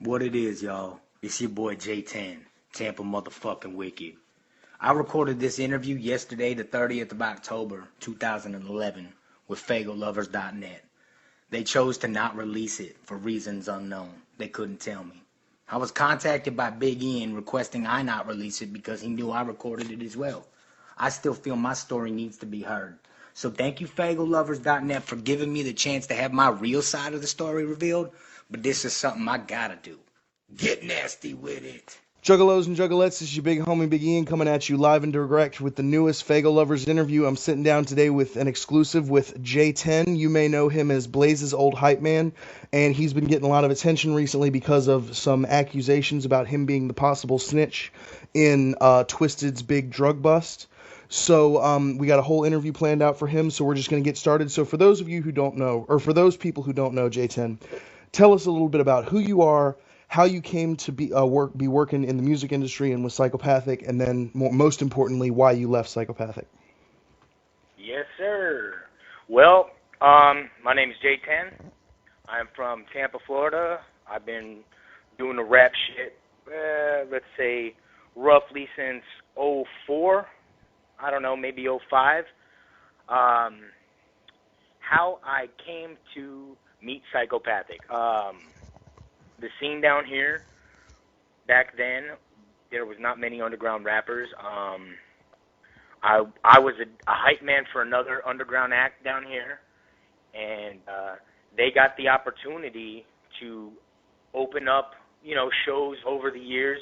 What it is, y'all. It's your boy J10, Tampa motherfucking Wicked. I recorded this interview yesterday, the 30th of October, 2011, with faygoluvers.net. They chose to not release it for reasons unknown. They couldn't tell me. I was contacted by Big Ian requesting I not release it because he knew I recorded it as well. I still feel my story needs to be heard. So thank you, faygoluvers.net, for giving me the chance to have my real side of the story revealed, but this is something I gotta do. Get nasty with it. Juggalos and Juggalettes, this is your big homie Big Ian coming at you live and direct with the newest Fago Lovers interview. I'm sitting down today with an exclusive with J10. You may know him as Blaze's old hype man, and he's been getting a lot of attention recently because of some accusations about him being the possible snitch in Twisted's big drug bust. So we got a whole interview planned out for him, so we're just going to get started. So for those of you who don't know, or for those people who don't know J10, tell us a little bit about who you are, how you came to be working in the music industry and with Psychopathic, and then most importantly, why you left Psychopathic. Yes, sir. Well, my name is J10. I'm from Tampa, Florida. I've been doing the rap shit, let's say, roughly since '04. I don't know, maybe '05. How I came to meet Psychopathic. The scene down here, back then, there was not many underground rappers. I was a hype man for another underground act down here, and they got the opportunity to open up, shows over the years,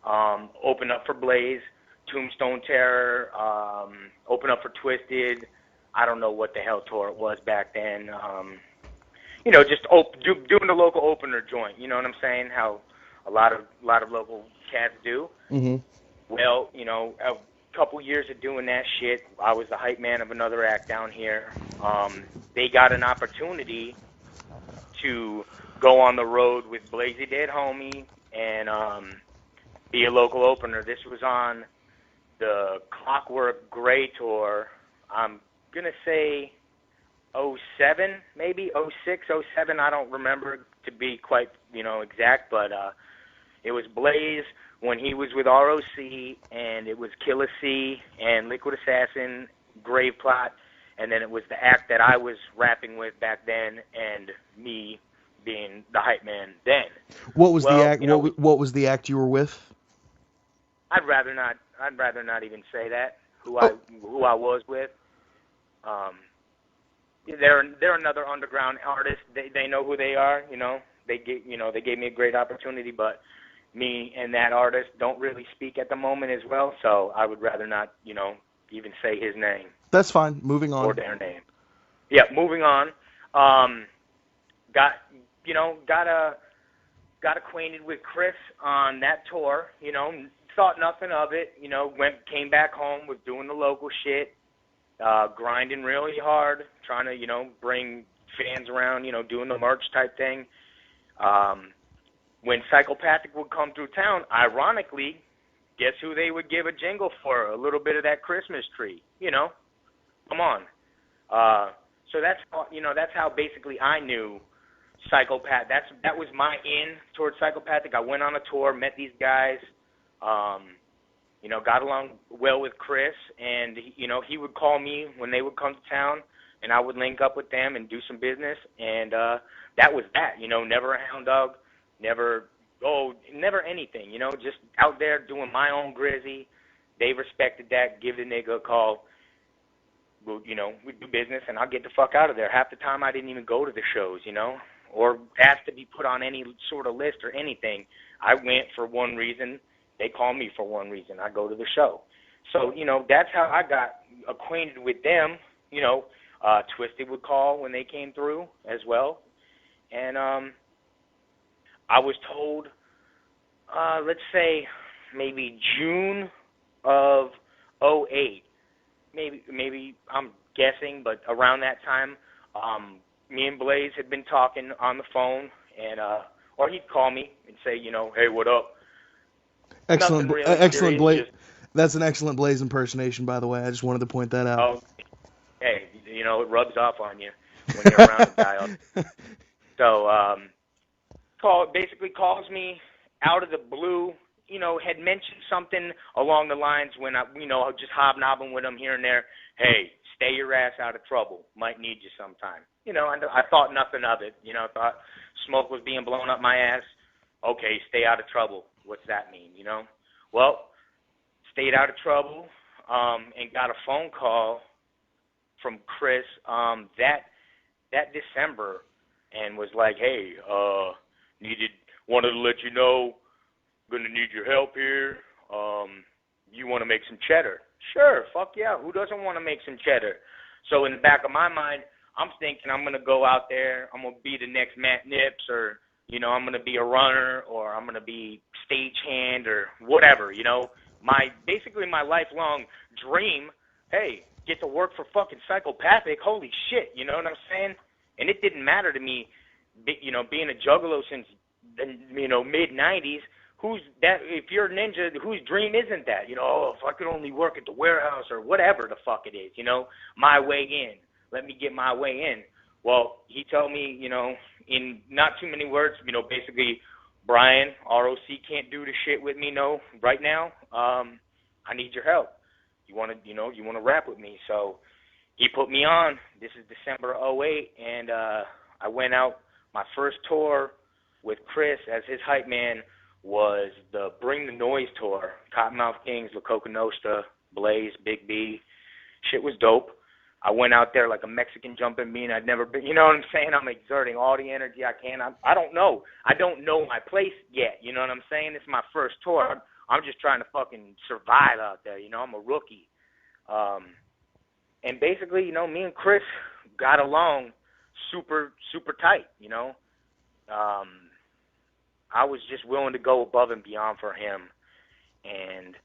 open up for Blaze, Tombstone Terror, open up for Twisted. I don't know what the hell tour it was back then. Just doing the local opener joint. You know what I'm saying? How a lot of local cats do. Mm-hmm. Well, a couple years of doing that shit, I was the hype man of another act down here. They got an opportunity to go on the road with Blazy Dead Homie and be a local opener. This was on the Clockwork Gray tour. I'm gonna say '07, maybe '06, '07. I don't remember to be quite, exact, but it was Blaze when he was with ROC, and it was Killer C and Liquid Assassin, Grave Plot, and then it was the act that I was rapping with back then, and me being the hype man then. What was the act? What was the act you were with? I'd rather not even say that who I was with. They're another underground artist. They know who they are. They gave me a great opportunity, but me and that artist don't really speak at the moment as well. So I would rather not even say his name. That's fine. Moving on. Or their name. Yeah, moving on. Got acquainted with Chris on that tour. Thought nothing of it. Came back home, was doing the local shit. Grinding really hard, trying to, bring fans around, doing the merch type thing. When Psychopathic would come through town, ironically, guess who they would give a jingle for? A little bit of that Christmas tree, Come on. So that's how basically I knew Psychopath. That was my in towards Psychopathic. I went on a tour, met these guys. Got along well with Chris, and, he would call me when they would come to town, and I would link up with them and do some business, and that was that, never a hound dog, never anything, just out there doing my own grizzy. They respected that, give the nigga a call, we'd do business, and I'll get the fuck out of there. Half the time I didn't even go to the shows, or asked to be put on any sort of list or anything. I went for one reason. They call me for one reason. I go to the show. So, that's how I got acquainted with them. Twisted would call when they came through as well. And I was told, let's say maybe June of '08. Maybe I'm guessing, but around that time, me and Blaze had been talking on the phone, and or he'd call me and say, hey, what up? Excellent, really excellent Blaze. just, That's an excellent Blaze impersonation, by the way. I just wanted to point that out. Oh, hey, it rubs off on you when you're around a guy. So basically calls me out of the blue. Had mentioned something along the lines when I just hobnobbing with him here and there. Hey, stay your ass out of trouble. Might need you sometime. I thought nothing of it. I thought smoke was being blown up my ass. Okay, stay out of trouble. What's that mean? Well, stayed out of trouble, and got a phone call from Chris that December, and was like, hey, wanted to let you know, gonna need your help here. You want to make some cheddar? Sure, fuck yeah. Who doesn't want to make some cheddar? So in the back of my mind, I'm thinking I'm gonna go out there. I'm gonna be the next Matt Nips, or I'm gonna be a runner, or I'm gonna be stagehand, or whatever. Basically my lifelong dream. Hey, get to work for fucking Psychopathic. Holy shit, you know what I'm saying? And it didn't matter to me, being a juggalo since the mid '90s. Who's that? If you're a ninja, whose dream isn't that? If I could only work at the warehouse or whatever the fuck it is, my way in. Let me get my way in. Well, he told me, in not too many words, basically, Brian, ROC can't do the shit with me, right now. I need your help. You want to rap with me? So he put me on. This is December '08, and I went out. My first tour with Chris as his hype man was the Bring the Noise tour. Cottonmouth Kings, La Coca Nostra, Blaze, Big B. Shit was dope. I went out there like a Mexican jumping bean. I'd never been, you know what I'm saying? I'm exerting all the energy I can. I don't know. I don't know my place yet, you know what I'm saying? It's my first tour. I'm just trying to fucking survive out there, I'm a rookie. And basically, me and Chris got along super, super tight, I was just willing to go above and beyond for him. And,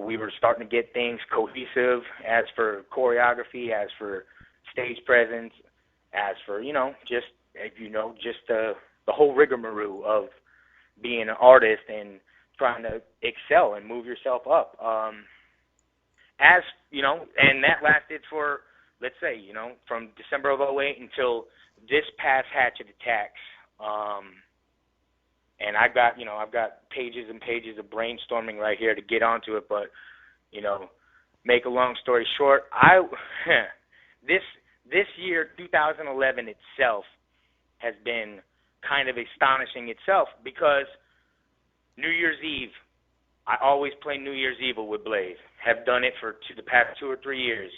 we were starting to get things cohesive as for choreography, as for stage presence, as for, just the whole rigmarole of being an artist and trying to excel and move yourself up. And that lasted for, let's say, from December of '08 until this past Hatchet Attacks. And I've got pages and pages of brainstorming right here to get onto it, but, make a long story short, this year, 2011 itself, has been kind of astonishing itself, because New Year's Eve, I always play New Year's Evil with Blaze. Have done it for the past 2 or 3 years.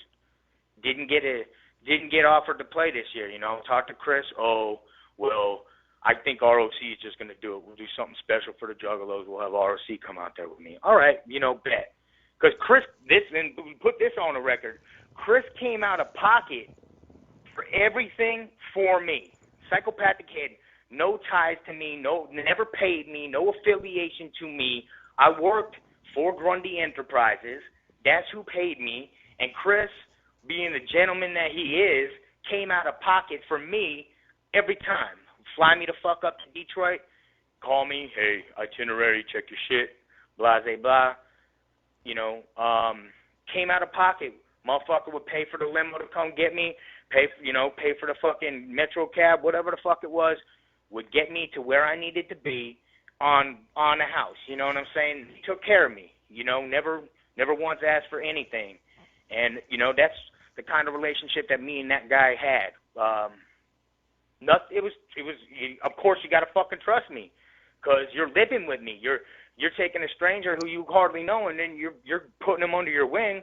Didn't get offered to play this year, Talked to Chris. Oh, well, I think ROC is just going to do it. We'll do something special for the Juggalos. We'll have ROC come out there with me. All right, bet. Because Chris, and we put this on the record, Chris came out of pocket for everything for me. Psychopathic had no ties to me, never paid me, no affiliation to me. I worked for Grundy Enterprises. That's who paid me. And Chris, being the gentleman that he is, came out of pocket for me every time. Fly me the fuck up to Detroit, call me, hey, itinerary, check your shit, blah, blah, came out of pocket. Motherfucker would pay for the limo to come get me, pay for the fucking Metro cab, whatever the fuck it was, would get me to where I needed to be on the house, you know what I'm saying? He took care of me, never once asked for anything. And, that's the kind of relationship that me and that guy had. It was. Of course, you gotta fucking trust me, cause you're living with me. You're taking a stranger who you hardly know, and then you're putting him under your wing.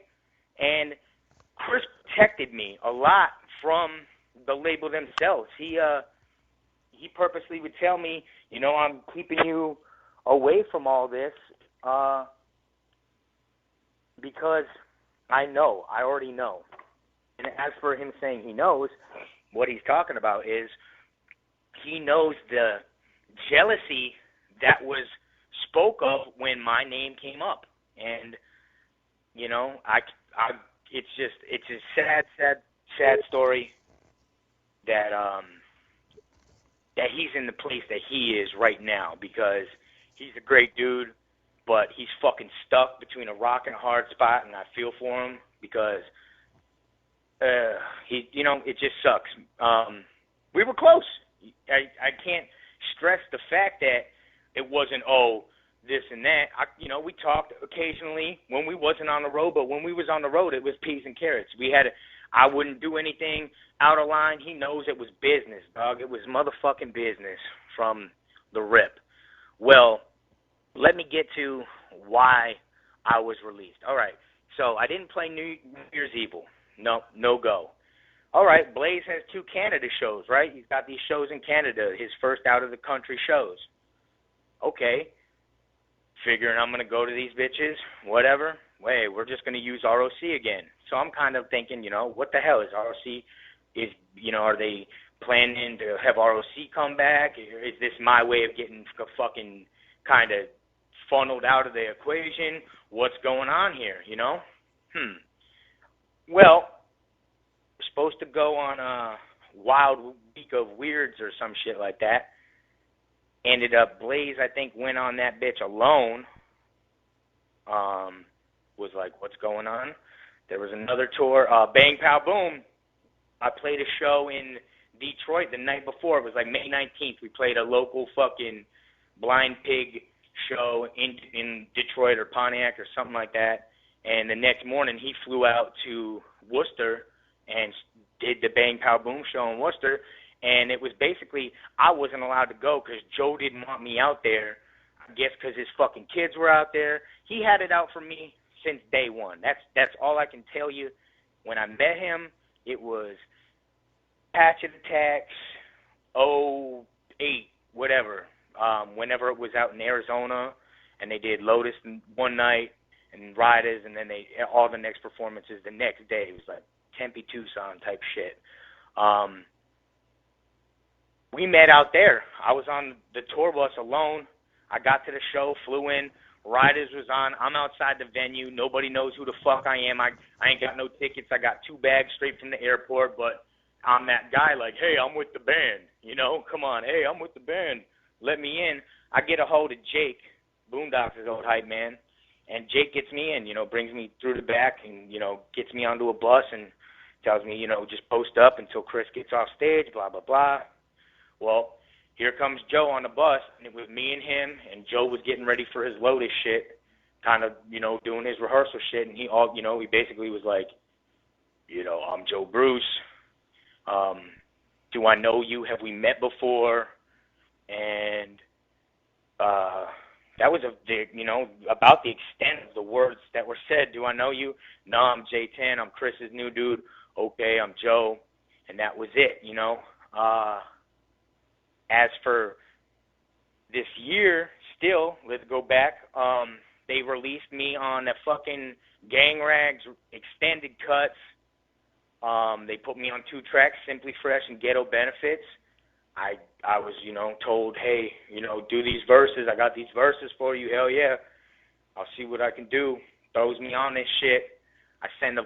And Chris protected me a lot from the label themselves. He purposely would tell me, I'm keeping you away from all this, because I already know. And as for him saying he knows, what he's talking about is he knows the jealousy that was spoke of when my name came up. And, it's a sad story that he's in the place that he is right now, because he's a great dude, but he's fucking stuck between a rock and a hard spot, and I feel for him, because it just sucks. We were close. I can't, stress the fact that it wasn't, this and that. We talked occasionally when we wasn't on the road, but when we was on the road, it was peas and carrots. I wouldn't do anything out of line. He knows it was business, dog. It was motherfucking business from the rip. Well, let me get to why I was released. All right, so I didn't play New Year's Evil. No go. All right, Blaze has 2 Canada shows, right? He's got these shows in Canada, his first out-of-the-country shows. Okay, figuring I'm going to go to these bitches, whatever. Wait, we're just going to use ROC again. So I'm kind of thinking, what the hell is ROC? Are they planning to have ROC come back? Is this my way of getting fucking kind of funneled out of the equation? What's going on here, Well, we're supposed to go on a wild week of weirds or some shit like that. Ended up, Blaze, I think, went on that bitch alone. Was like, what's going on? There was another tour, Bang Pow Boom. I played a show in Detroit the night before. It was like May 19th. We played a local fucking Blind Pig show in Detroit or Pontiac or something like that. And the next morning, he flew out to Worcester and did the Bang Pow Boom show in Worcester. And it was basically, I wasn't allowed to go because Joe didn't want me out there. I guess because his fucking kids were out there. He had it out for me since day one. That's all I can tell you. When I met him, it was Patch Attacks, 08, whatever. Whenever it was out in Arizona, and they did Lotus one night and Riders, and then all the next performances the next day. It was like Tempe, Tucson type shit. We met out there. I was on the tour bus alone. I got to the show, flew in. Riders was on. I'm outside the venue. Nobody knows who the fuck I am. I ain't got no tickets. I got 2 bags straight from the airport, but I'm that guy like, hey, I'm with the band. Come on. Hey, I'm with the band. Let me in. I get a hold of Jake, Boondocks' old hype man, and Jake gets me in, brings me through the back and, gets me onto a bus and tells me, just post up until Chris gets off stage, blah, blah, blah. Well, here comes Joe on the bus, and it was me and him, and Joe was getting ready for his Lotus shit, kind of, doing his rehearsal shit, and he basically was like, I'm Joe Bruce. Do I know you? Have we met before? And that was about the extent of the words that were said. Do I know you? No, I'm J10. I'm Chris's new dude. Okay, I'm Joe. And that was it, As for this year, still, let's go back. They released me on the fucking Gang Rags extended cuts. They put me on 2 tracks, Simply Fresh and Ghetto Benefits. I was, told, hey, do these verses. I got these verses for you. Hell yeah. I'll see what I can do. Throws me on this shit. I send the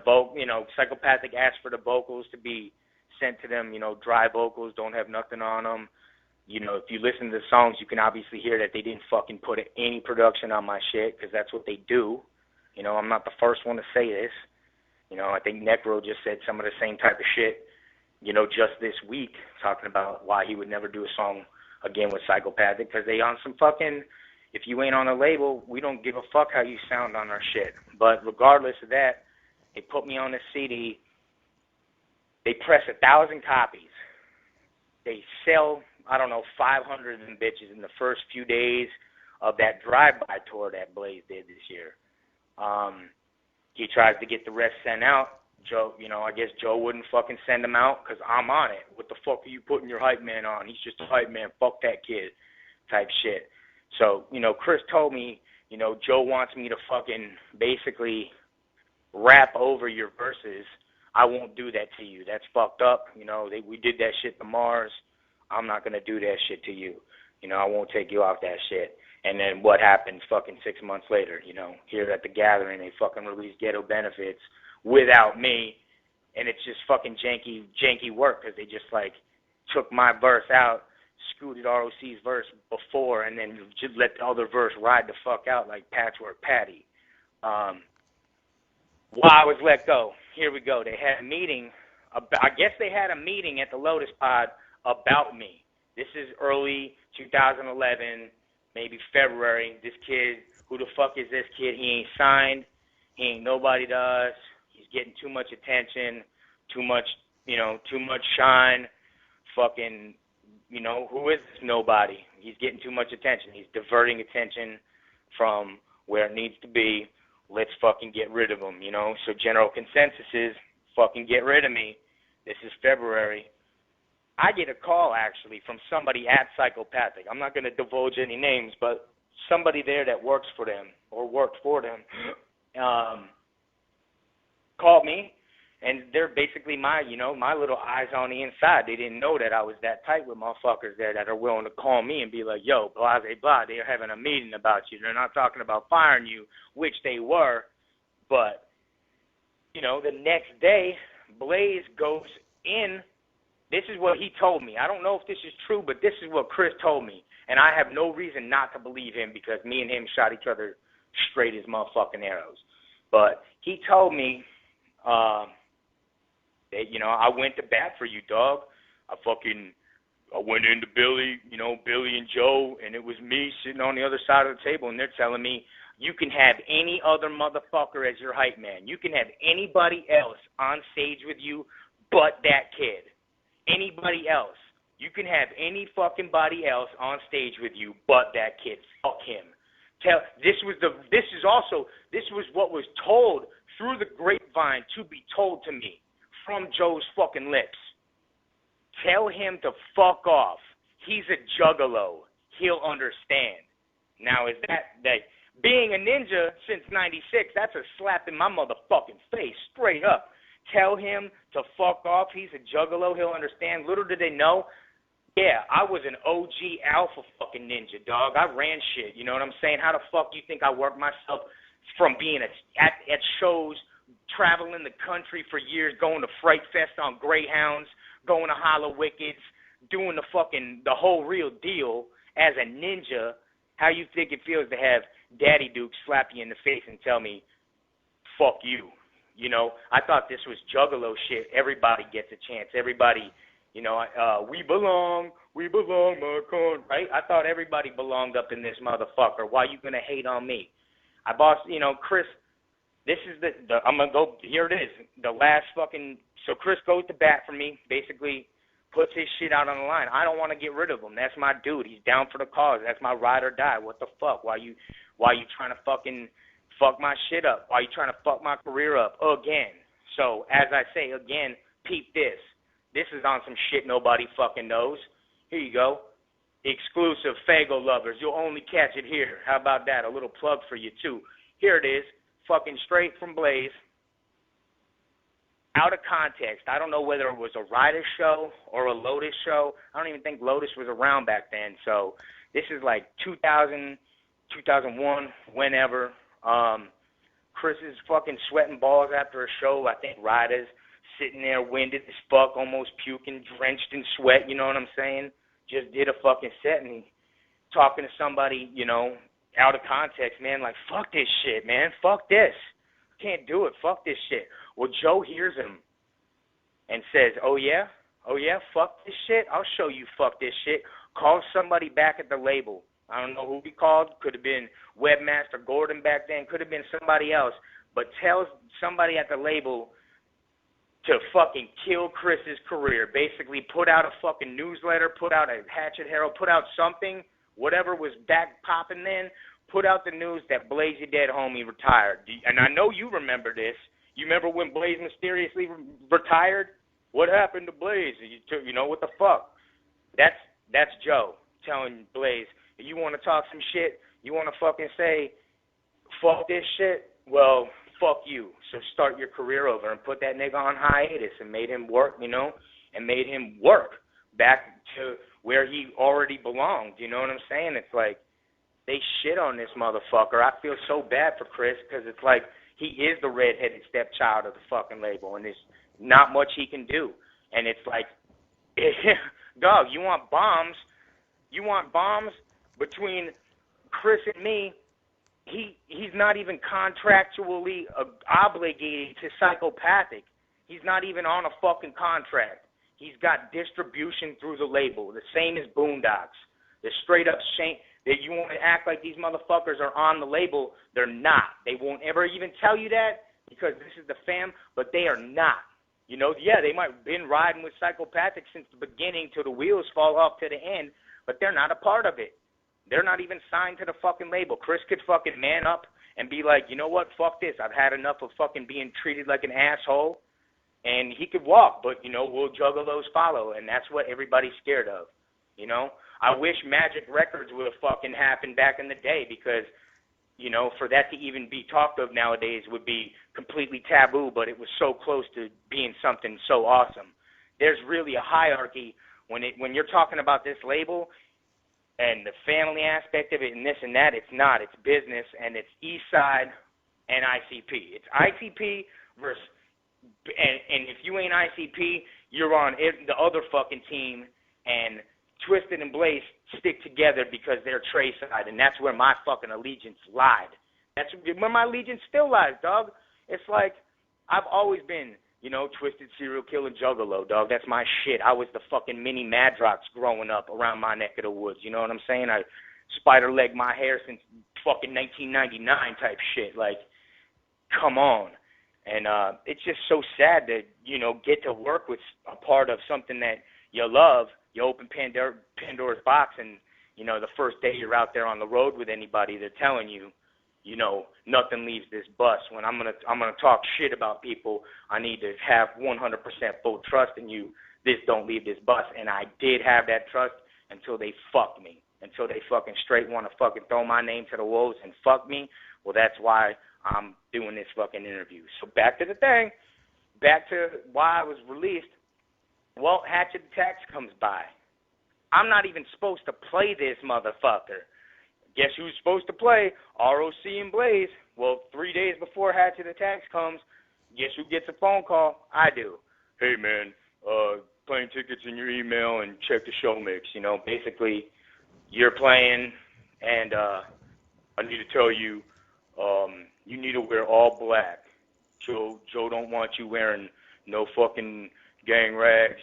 Psychopathic asked for the vocals to be sent to them, dry vocals, don't have nothing on them. If you listen to the songs, you can obviously hear that they didn't fucking put any production on my shit because that's what they do. I'm not the first one to say this. I think Necro just said some of the same type of shit, just this week, talking about why he would never do a song again with Psychopathic because they on some fucking, if you ain't on a label, we don't give a fuck how you sound on our shit. But regardless of that, they put me on the CD. They press 1,000 copies. They sell, 500 of them bitches in the first few days of that drive-by tour that Blaze did this year. He tries to get the rest sent out. Joe, I guess Joe wouldn't fucking send them out because I'm on it. What the fuck are you putting your hype man on? He's just a hype man. Fuck that kid type shit. So, Chris told me, Joe wants me to fucking basically rap over your verses. I won't do that to you. That's fucked up. We did that shit to Mars. I'm not going to do that shit to you. I won't take you off that shit. And then what happens fucking 6 months later, here at the gathering, they fucking released Ghetto Benefits without me. And it's just fucking janky work because they just took my verse out, scooted ROC's verse before, and then just let the other verse ride the fuck out like Patchwork Patty. Why I was let go. Here we go. They had a meeting. I guess they had a meeting at the Lotus Pod about me. This is early 2011, maybe February. This kid, who the fuck is this kid? He ain't signed. He ain't nobody to us. He's getting too much attention, too much shine. Fucking, who is this nobody? He's getting too much attention. He's diverting attention from where it needs to be. Let's fucking get rid of him, So general consensus is fucking get rid of me. This is February. I get a call, actually, from somebody at Psychopathic. I'm not going to divulge any names, but somebody there that works for them or worked for them called me, and they're basically my little eyes on the inside. They didn't know that I was that tight with motherfuckers there that are willing to call me and be like, yo, blah, blah, blah, they're having a meeting about you. They're not talking about firing you, which they were, but, the next day, Blaze goes in. This is what he told me. I don't know if this is true, but this is what Chris told me. And I have no reason not to believe him because me and him shot each other straight as motherfucking arrows. But he told me that, I went to bat for you, dog. I went into Billy and Joe, and it was me sitting on the other side of the table, and they're telling me, you can have any other motherfucker as your hype man. You can have anybody else on stage with you but that kid. Anybody else. You can have any fucking body else on stage with you but that kid. Fuck him. This was what was told through the grapevine to be told to me from Joe's fucking lips. Tell him to fuck off. He's a juggalo. He'll understand. Now, is that being a ninja since 96, that's a slap in my motherfucking face, straight up. Tell him to fuck off. He's a juggalo. He'll understand. Little did they know, yeah, I was an OG alpha fucking ninja, dog. I ran shit. You know what I'm saying? How the fuck do you think I worked myself from being at shows, traveling the country for years, going to Fright Fest on Greyhounds, going to Hollow Wickets, doing the whole real deal as a ninja? How you think it feels to have Daddy Duke slap you in the face and tell me, fuck you? I thought this was juggalo shit. Everybody gets a chance. Everybody, we belong, my corn, right? I thought everybody belonged up in this motherfucker. Why you gonna hate on me? Chris, this is I'm gonna go, here it is, the last fucking, so Chris goes to bat for me, basically puts his shit out on the line. I don't want to get rid of him. That's my dude. He's down for the cause. That's my ride or die. What the fuck? Why you trying to fucking fuck my shit up? Why you trying to fuck my career up again? So, as I say, again, peep this. This is on some shit nobody fucking knows. Here you go. Exclusive faygoluvers. You'll only catch it here. How about that? A little plug for you, too. Here it is. Fucking straight from Blaze. Out of context. I don't know whether it was a Riders show or a Lotus show. I don't even think Lotus was around back then. So, this is like 2000, 2001, whenever. Chris is fucking sweating balls after a show. I think Riders, sitting there winded as fuck, almost puking, drenched in sweat, you know what I'm saying? Just did a fucking set and talking to somebody, out of context, man, like, fuck this shit, man. Fuck this. Can't do it. Fuck this shit. Well, Joe hears him and says, oh, yeah? Oh, yeah? Fuck this shit? I'll show you fuck this shit. Call somebody back at the label. I don't know who he called. Could have been Webmaster Gordon back then. Could have been somebody else. But tell somebody at the label to fucking kill Chris's career. Basically put out a fucking newsletter, put out a Hatchet Herald, put out something, whatever was back popping then, put out the news that Blaze, your dead homie, retired. And I know you remember this. You remember when Blaze mysteriously retired? What happened to Blaze? What the fuck? That's Joe telling Blaze, you want to talk some shit? You want to fucking say, fuck this shit? Well, fuck you. So start your career over and put that nigga on hiatus and made him work, and made him work back to where he already belonged. You know what I'm saying? It's like they shit on this motherfucker. I feel so bad for Chris because it's like he is the redheaded stepchild of the fucking label, and there's not much he can do. And it's like, dog, you want bombs? You want bombs between Chris and me? He's not even contractually obligated to Psychopathic. He's not even on a fucking contract. He's got distribution through the label, the same as Boondocks. The straight up shame that you want to act like these motherfuckers are on the label. They're not. They won't ever even tell you that because this is the fam, but they are not. You know, yeah, they might have been riding with Psychopathic since the beginning till the wheels fall off to the end, but they're not a part of it. They're not even signed to the fucking label. Chris could fucking man up and be like, you know what, fuck this. I've had enough of fucking being treated like an asshole. And he could walk, but, you know, will Juggalos follow? And that's what everybody's scared of, you know? I wish Magic Records would have fucking happened back in the day because, you know, for that to even be talked of nowadays would be completely taboo, but it was so close to being something so awesome. There's really a hierarchy when you're talking about this label and the family aspect of it and this and that. It's not. It's business, and it's Eastside and ICP. It's ICP versus, and if you ain't ICP, you're on the other fucking team, and Twisted and Blaze stick together because they're Trey side, and that's where my fucking allegiance lied. That's where my allegiance still lies, dog. It's like I've always been, you know, Twisted Serial Killer Juggalo, dog. That's my shit. I was the fucking mini Madrox growing up around my neck of the woods. You know what I'm saying? I spider-legged my hair since fucking 1999 type shit. Like, come on. And it's just so sad to, you know, get to work with a part of something that you love. You open Pandora's box, and, you know, the first day you're out there on the road with anybody, they're telling you, you know, nothing leaves this bus. When I'm gonna talk shit about people, I need to have 100% full trust in you. This don't leave this bus. And I did have that trust until they fucked me. Until they fucking straight want to fucking throw my name to the wolves and fuck me. Well, that's why I'm doing this fucking interview. So back to the thing. Back to why I was released. Well, Hatchet Attacks comes by. I'm not even supposed to play this motherfucker. Guess who's supposed to play? ROC and Blaze. Well, 3 days before Hatchet Attacks comes, guess who gets a phone call? I do. Hey, man, plane tickets in your email and check the show mix. You know, basically, you're playing, and I need to tell you, you need to wear all black. Joe don't want you wearing no fucking gang rags.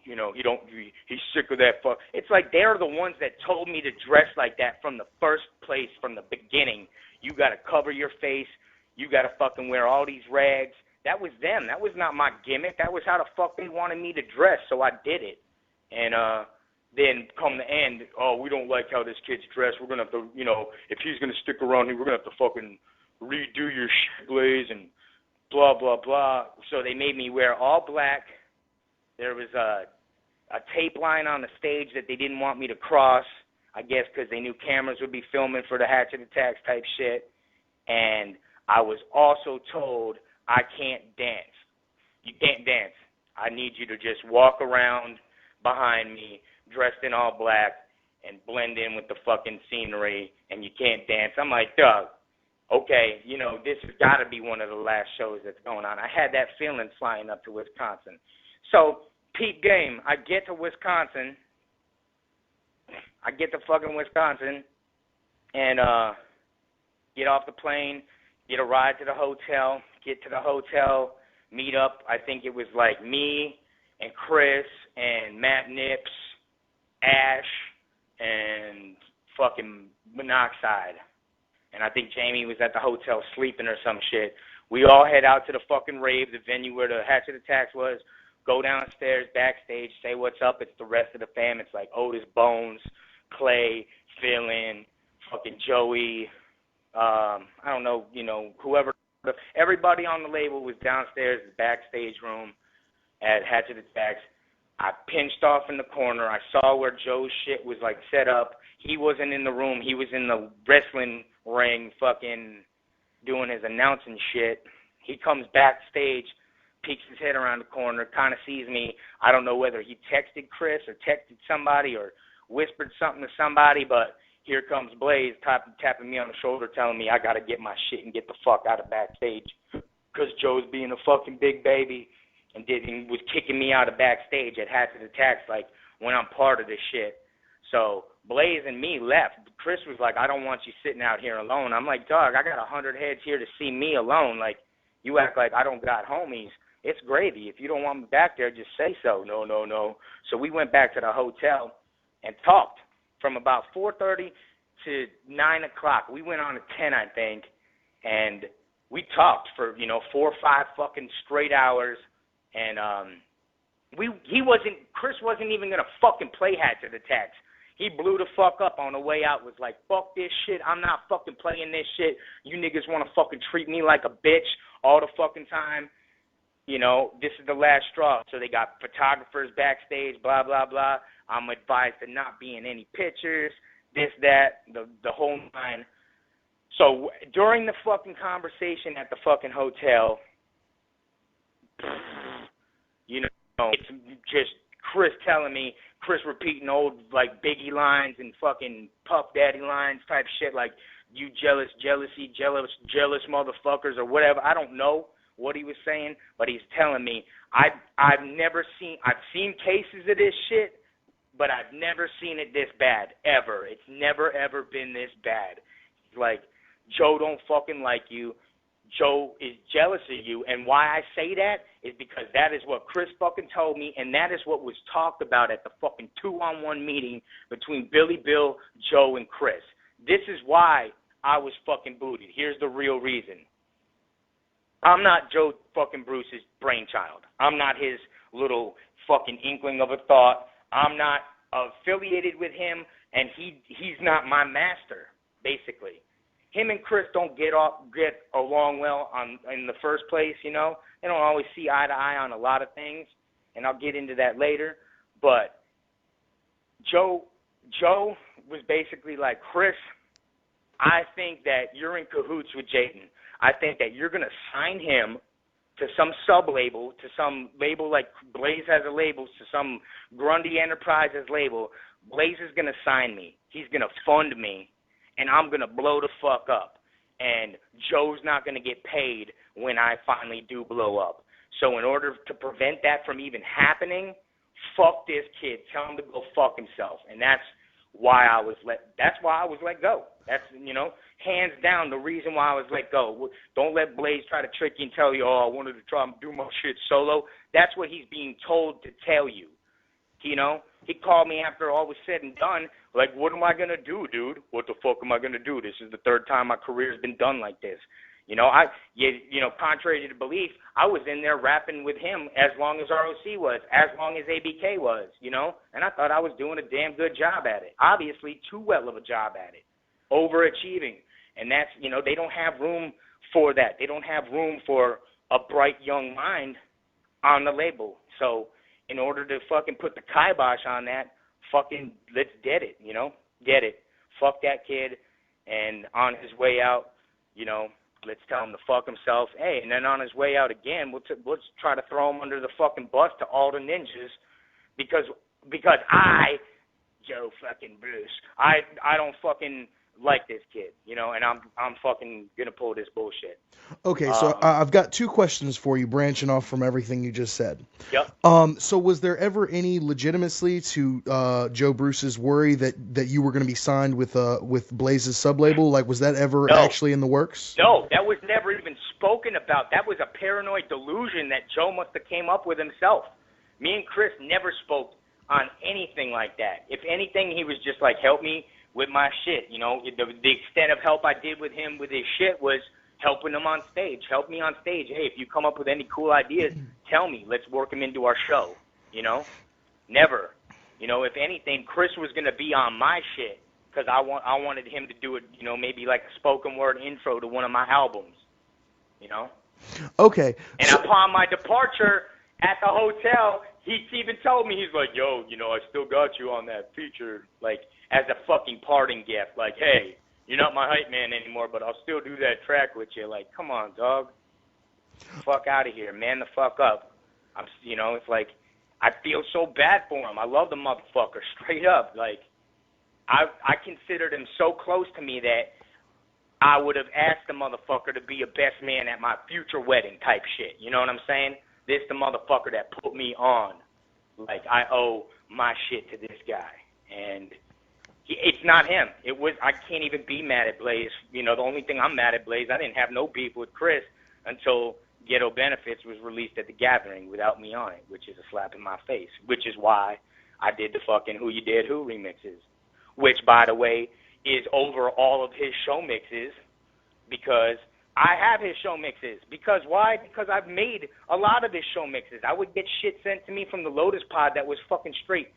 You know, he's sick of that fuck. It's like they're the ones that told me to dress like that from the first place, from the beginning. You got to cover your face. You got to fucking wear all these rags. That was them. That was not my gimmick. That was how the fuck they wanted me to dress, so I did it. And then come the end, oh, we don't like how this kid's dressed. We're going to have to, you know, if he's going to stick around here, we're going to have to fucking redo your shit, Blaze, and blah, blah, blah. So they made me wear all black. There was a tape line on the stage that they didn't want me to cross, I guess because they knew cameras would be filming for the Hatchet Attacks type shit. And I was also told I can't dance. You can't dance. I need you to just walk around behind me dressed in all black and blend in with the fucking scenery, and you can't dance. I'm like, Doug, okay, you know, this has got to be one of the last shows that's going on. I had that feeling flying up to Wisconsin. So, peak game. I get to Wisconsin. I get to fucking Wisconsin and get off the plane, get a ride to the hotel, get to the hotel, meet up. I think it was like me and Chris and Matt Nips, Ash, and fucking Monoxide. And I think Jamie was at the hotel sleeping or some shit. We all head out to the fucking rave, the venue where the Hatchet Attacks was. Go downstairs, backstage, say what's up. It's the rest of the fam. It's like Otis, Bones, Clay, Philin, fucking Joey. I don't know, you know, whoever. Everybody on the label was downstairs, the backstage room at Hatchet Attacks. I pinched off in the corner. I saw where Joe's shit was, like, set up. He wasn't in the room. He was in the wrestling ring fucking doing his announcing shit. He comes backstage, peeks his head around the corner, kind of sees me. I don't know whether he texted Chris or texted somebody or whispered something to somebody, but here comes Blaze tapping me on the shoulder telling me I got to get my shit and get the fuck out of backstage because Joe's being a fucking big baby and was kicking me out of backstage at Hatchet Attacks like when I'm part of this shit. So Blaze and me left. Chris was like, I don't want you sitting out here alone. I'm like, dog, I got 100 heads here to see me alone. Like, you act like I don't got homies. It's gravy. If you don't want me back there, just say so. No, no, no. So we went back to the hotel and talked from about 4:30 to 9 o'clock. We went on at 10, I think, and we talked for 4 or 5 fucking straight hours. And Chris wasn't even gonna fucking play hat to the text. He blew the fuck up on the way out, was like, fuck this shit, I'm not fucking playing this shit. You niggas want to fucking treat me like a bitch all the fucking time. This is the last straw. So they got photographers backstage, blah, blah, blah. I'm advised to not be in any pictures, this, that, the whole nine. So during the fucking conversation at the fucking hotel, it's just Chris telling me, Chris repeating old, like, Biggie lines and fucking Puff Daddy lines type shit, like, you jealous motherfuckers or whatever. I don't know what he was saying, but he's telling me, I've seen cases of this shit, but I've never seen it this bad, ever. It's never, ever been this bad. He's like, Joe don't fucking like you. Joe is jealous of you, and why I say that is because that is what Chris fucking told me, and that is what was talked about at the fucking 2-on-1 meeting between Billy Bill, Joe, and Chris. This is why I was fucking booted. Here's the real reason. I'm not Joe fucking Bruce's brainchild. I'm not his little fucking inkling of a thought. I'm not affiliated with him, and he's not my master, basically. Him and Chris don't get along well in the first place, They don't always see eye to eye on a lot of things, and I'll get into that later. But Joe was basically like, Chris, I think that you're in cahoots with Jayden. I think that you're going to sign him to some sub-label, to some label like Blaze has a label, to some Grundy Enterprises label. Blaze is going to sign me. He's going to fund me. And I'm going to blow the fuck up. And Joe's not going to get paid when I finally do blow up. So in order to prevent that from even happening, fuck this kid. Tell him to go fuck himself. And that's why I was let go. That's, hands down the reason why I was let go. Don't let Blaze try to trick you and tell you, I wanted to try and do my shit solo. That's what he's being told to tell you. He called me after all was said and done, like, what am I going to do, dude? What the fuck am I going to do? This is the third time my career's been done like this. Contrary to belief, I was in there rapping with him as long as ROC was, as long as ABK was, and I thought I was doing a damn good job at it. Obviously, too well of a job at it. Overachieving. And that's, they don't have room for that. They don't have room for a bright young mind on the label. So in order to fucking put the kibosh on that, fucking let's get it, get it. Fuck that kid, and on his way out, let's tell him to fuck himself. Hey, and then on his way out again, let's try to throw him under the fucking bus to all the ninjas, because Joe fucking Bruce, I don't fucking like this kid, and I'm fucking gonna pull this bullshit. Okay, so I've got 2 questions for you, branching off from everything you just said. Yep. So was there ever any legitimacy to Joe Bruce's worry that you were going to be signed with Blaze's sublabel? Like, was that ever actually in the works? No, that was never even spoken about. That was a paranoid delusion that Joe must have came up with himself. Me and Chris never spoke on anything like that. If anything, he was just like, help me with my shit. The extent of help I did with him with his shit was helping him on stage. Help me on stage. Hey, if you come up with any cool ideas, tell me. Let's work them into our show. Never. If anything, Chris was going to be on my shit because I wanted him to do it, maybe like a spoken word intro to one of my albums. Okay. And upon my departure at the hotel, he even told me, he's like, yo, I still got you on that feature, like, as a fucking parting gift. Like, hey, you're not my hype man anymore, but I'll still do that track with you. Like, come on, dog. Fuck out of here. Man the fuck up. It's like, I feel so bad for him. I love the motherfucker, straight up. Like, I considered him so close to me that I would have asked the motherfucker to be a best man at my future wedding type shit. You know what I'm saying? This the motherfucker that put me on. Like, I owe my shit to this guy. And it's not him. I can't even be mad at Blaze. The only thing I'm mad at Blaze, I didn't have no beef with Chris until Ghetto Benefits was released at the Gathering without me on it, which is a slap in my face, which is why I did the fucking Who You Did Who remixes, which, by the way, is over all of his show mixes, because I have his show mixes. Because why? Because I've made a lot of his show mixes. I would get shit sent to me from the Lotus Pod that was fucking straight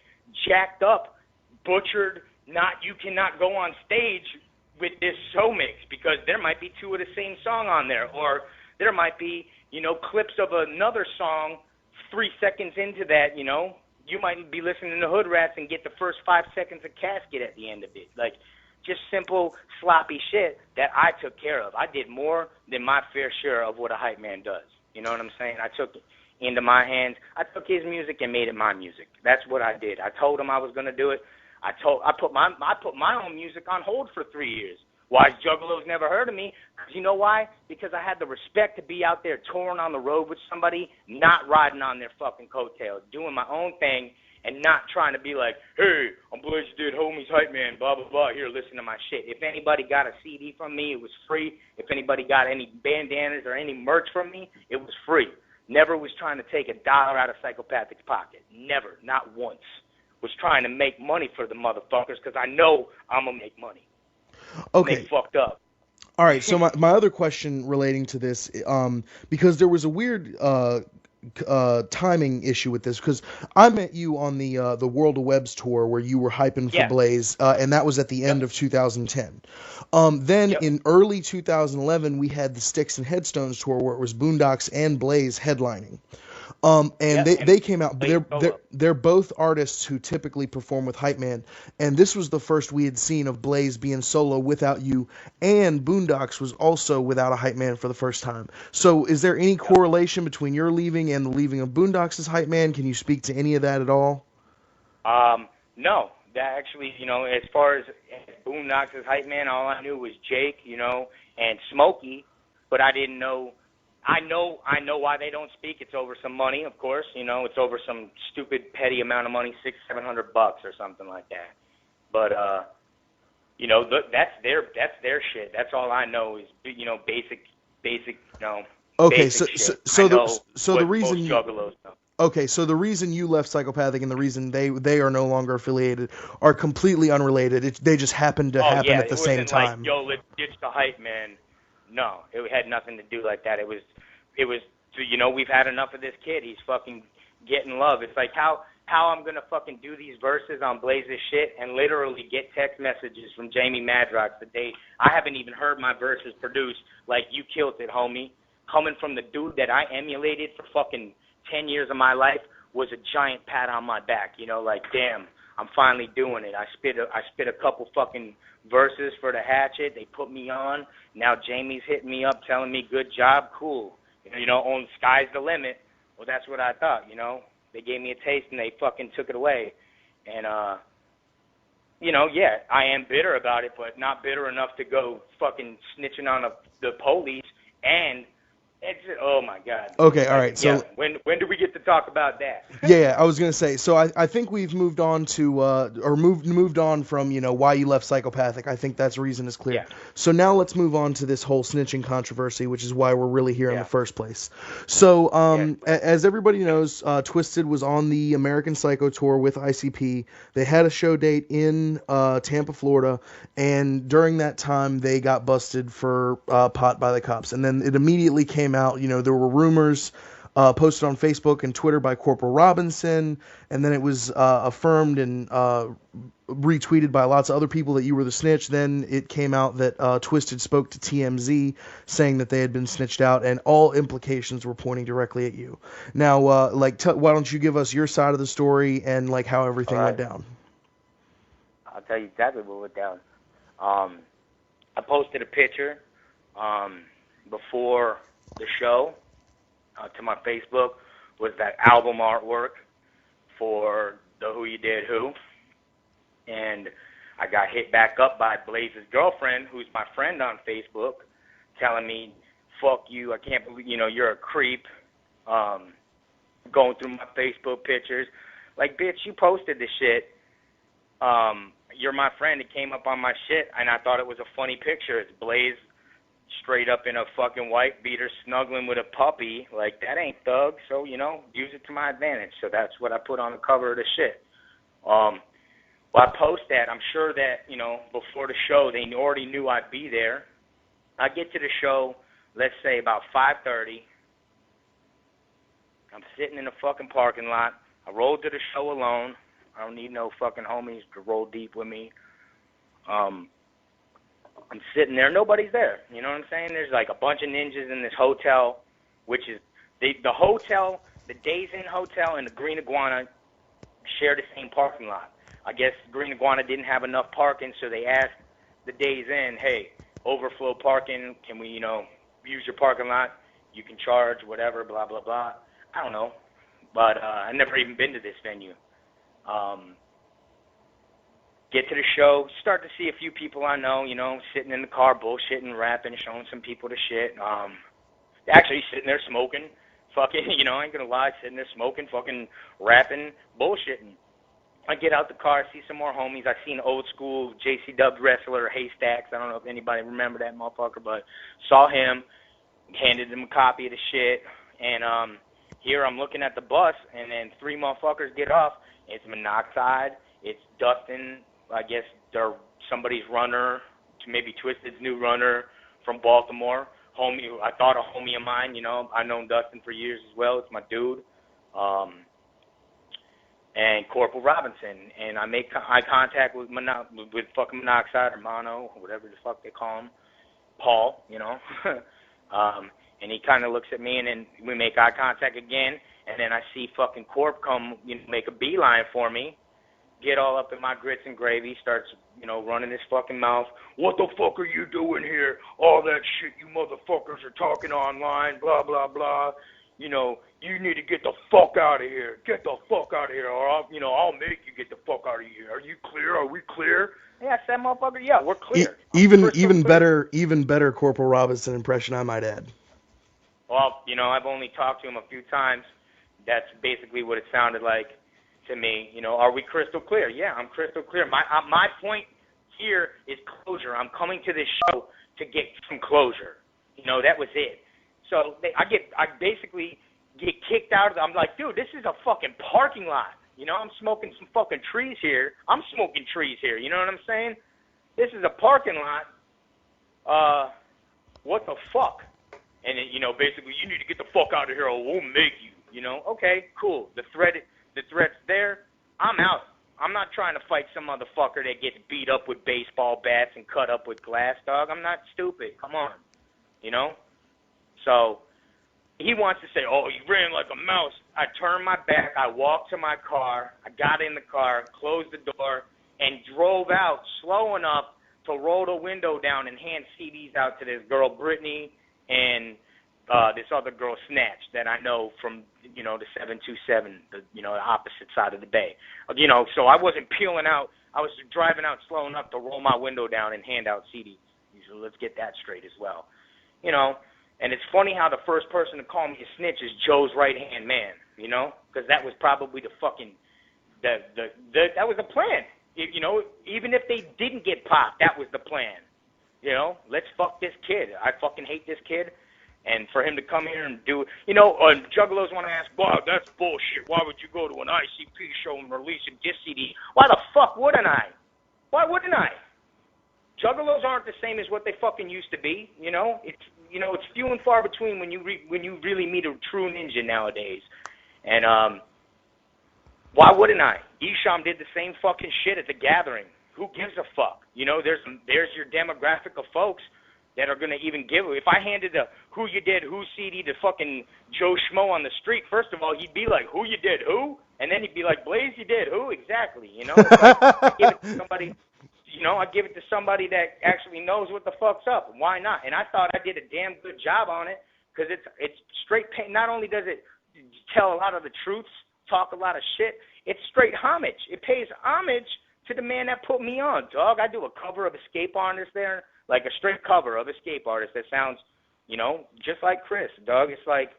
jacked up, butchered, you cannot go on stage with this show mix, because there might be two of the same song on there, or there might be, clips of another song 3 seconds into that, You might be listening to Hood Rats and get the first 5 seconds of Casket at the end of it. Like, just simple, sloppy shit that I took care of. I did more than my fair share of what a hype man does. You know what I'm saying? I took it into my hands. I took his music and made it my music. That's what I did. I told him I was going to do it. I put my own music on hold for 3 years. Why Juggalos never heard of me? Because you know why? Because I had the respect to be out there touring on the road with somebody, not riding on their fucking coattails, doing my own thing, and not trying to be like, hey, I'm Blaze Dude, Homies Hype Man, blah, blah, blah, here, listen to my shit. If anybody got a CD from me, it was free. If anybody got any bandanas or any merch from me, it was free. Never was trying to take $1 out of Psychopathic's pocket. Never, not once. Was trying to make money for the motherfuckers, because I know I'm going to make money. Okay. They fucked up. All right, so my other question relating to this, because there was a weird timing issue with this, because I met you on the World of Webs tour where you were hyping for Blaze, and that was at the end of 2010. Then in early 2011, we had the Sticks and Headstones tour where it was Boondocks and Blaze headlining. They came out, but they're both artists who typically perform with Hype Man, and this was the first we had seen of Blaze being solo without you, and Boondocks was also without a Hype Man for the first time. So is there any correlation between your leaving and the leaving of Boondocks as Hype Man? Can you speak to any of that at all? No. That actually, as far as Boondocks as Hype Man, all I knew was Jake, and Smokey, but I didn't know. I know why they don't speak. It's over some money, of course. It's over some stupid, petty amount of money, $600-700 or something like that. But that's their shit. That's all I know is basic. Okay, basic so shit. the reason most juggalos know. Okay, so the reason you left Psychopathic and the reason they are no longer affiliated are completely unrelated. They just happened to happen at the same time. Like, yo, let's ditch the Hype Man. No, it had nothing to do like that. It was, we've had enough of this kid. He's fucking getting love. It's like how I'm gonna fucking do these verses on Blaze's shit and literally get text messages from Jamie Madrox the day I haven't even heard my verses produced. Like, you killed it, homie. Coming from the dude that I emulated for fucking 10 years of my life was a giant pat on my back. Like, damn, I'm finally doing it. I spit a couple fucking verses for the Hatchet. They put me on. Now Jamie's hitting me up telling me good job, cool. On sky's the limit. Well, that's what I thought, They gave me a taste and they fucking took it away. And, I am bitter about it, but not bitter enough to go fucking snitching on the police and oh my God. Okay, all right. So when do we get to talk about that? Yeah, I was gonna say. So I think we've moved on to moved on from why you left Psychopathic. I think that's reason is clear. Yeah. So now let's move on to this whole snitching controversy, which is why we're really here in the first place. So as everybody knows, Twisted was on the American Psycho tour with ICP. They had a show date in Tampa, Florida, and during that time they got busted for pot by the cops. And then it immediately came out. There were rumors posted on Facebook and Twitter by Corporal Robinson, and then it was affirmed and retweeted by lots of other people that you were the snitch. Then it came out that Twisted spoke to TMZ saying that they had been snitched out, and all implications were pointing directly at you. Now, why don't you give us your side of the story and how everything went down? I'll tell you exactly what went down. I posted a picture before the show to my Facebook was that album artwork for the Who You Did Who, and I got hit back up by Blaze's girlfriend, who's my friend on Facebook, telling me, fuck you, I can't believe, you're a creep, going through my Facebook pictures. Like, bitch, you posted this shit. You're my friend. It came up on my shit, and I thought it was a funny picture. It's Blaze straight up in a fucking white beater snuggling with a puppy. Like, that ain't thug. So, use it to my advantage. So that's what I put on the cover of the shit. Well, I post that. I'm sure that, before the show, they already knew I'd be there. I get to the show, let's say about 5:30. I'm sitting in the fucking parking lot. I rolled to the show alone. I don't need no fucking homies to roll deep with me. I'm sitting there. Nobody's there. You know what I'm saying? There's like a bunch of ninjas in this hotel, which is the hotel, the Days Inn Hotel and the Green Iguana share the same parking lot. I guess Green Iguana didn't have enough parking, so they asked the Days Inn, hey, overflow parking, can we, use your parking lot? You can charge, whatever, blah, blah, blah. I don't know. But I've never even been to this venue. Get to the show, start to see a few people I know, sitting in the car, bullshitting, rapping, showing some people the shit. Actually sitting there smoking, fucking, I ain't gonna lie, sitting there smoking, fucking rapping, bullshitting. I get out the car, see some more homies. I see an old school JCW wrestler, Haystacks. I don't know if anybody remember that motherfucker, but saw him, handed him a copy of the shit, and here I'm looking at the bus, and then three motherfuckers get off. It's Monoxide, it's Dustin, I guess they're somebody's runner, maybe Twisted's new runner from Baltimore. Homie, I thought a homie of mine, I've known Dustin for years as well. It's my dude. And Corporal Robinson, and I make eye contact with fucking Monoxide or Mono, whatever the fuck they call him, Paul, and he kind of looks at me, and then we make eye contact again, and then I see fucking Corp come, make a beeline for me, get all up in my grits and gravy, starts, running his fucking mouth. What the fuck are you doing here? All that shit you motherfuckers are talking online, blah, blah, blah. You need to get the fuck out of here. Get the fuck out of here, or I'll make you get the fuck out of here. Are you clear? Are we clear? Yeah, I said, motherfucker, yeah, we're clear. Even better Corporal Robinson impression, I might add. Well, I've only talked to him a few times. That's basically what it sounded like to me. Are we crystal clear? Yeah, I'm crystal clear. My point here is closure. I'm coming to this show to get some closure. That was it. So I basically get kicked out of I'm like, dude, this is a fucking parking lot. I'm smoking some fucking trees here. I'm smoking trees here. You know what I'm saying? This is a parking lot. What the fuck? And then, basically, you need to get the fuck out of here or we'll make you. Okay, cool. The threat's there. I'm out. I'm not trying to fight some motherfucker that gets beat up with baseball bats and cut up with glass, dog. I'm not stupid. Come on. So he wants to say, oh, you ran like a mouse. I turned my back. I walked to my car. I got in the car, closed the door, and drove out slow enough to roll the window down and hand CDs out to this girl, Brittany, and this other girl, Snatch, that I know from, the 727, the opposite side of the bay. So I wasn't peeling out. I was driving out slow enough to roll my window down and hand out CDs. So let's get that straight as well. And it's funny how the first person to call me a snitch is Joe's right-hand man, because that was probably the fucking, that was the plan. Even if they didn't get popped, that was the plan. Let's fuck this kid. I fucking hate this kid. And for him to come here and do, juggalos want to ask, wow, that's bullshit. Why would you go to an ICP show and release a disc CD? Why the fuck wouldn't I? Why wouldn't I? Juggalos aren't the same as what they fucking used to be. It's few and far between when you really meet a true ninja nowadays. And why wouldn't I? Isham did the same fucking shit at the Gathering. Who gives a fuck? There's your demographic of folks that are going to even give it. If I handed a Who You Did Who CD to fucking Joe Schmo on the street, first of all, he'd be like, who you did who? And then he'd be like, Blaze, you did who? Exactly. I give it to somebody. I give it to somebody that actually knows what the fuck's up. Why not? And I thought I did a damn good job on it because it's straight pain. Not only does it tell a lot of the truths, talk a lot of shit, it's straight homage. It pays homage to the man that put me on, dog. I do a cover of Escape Artist there, like a straight cover of Escape Artist that sounds, just like Chris, dog. It's like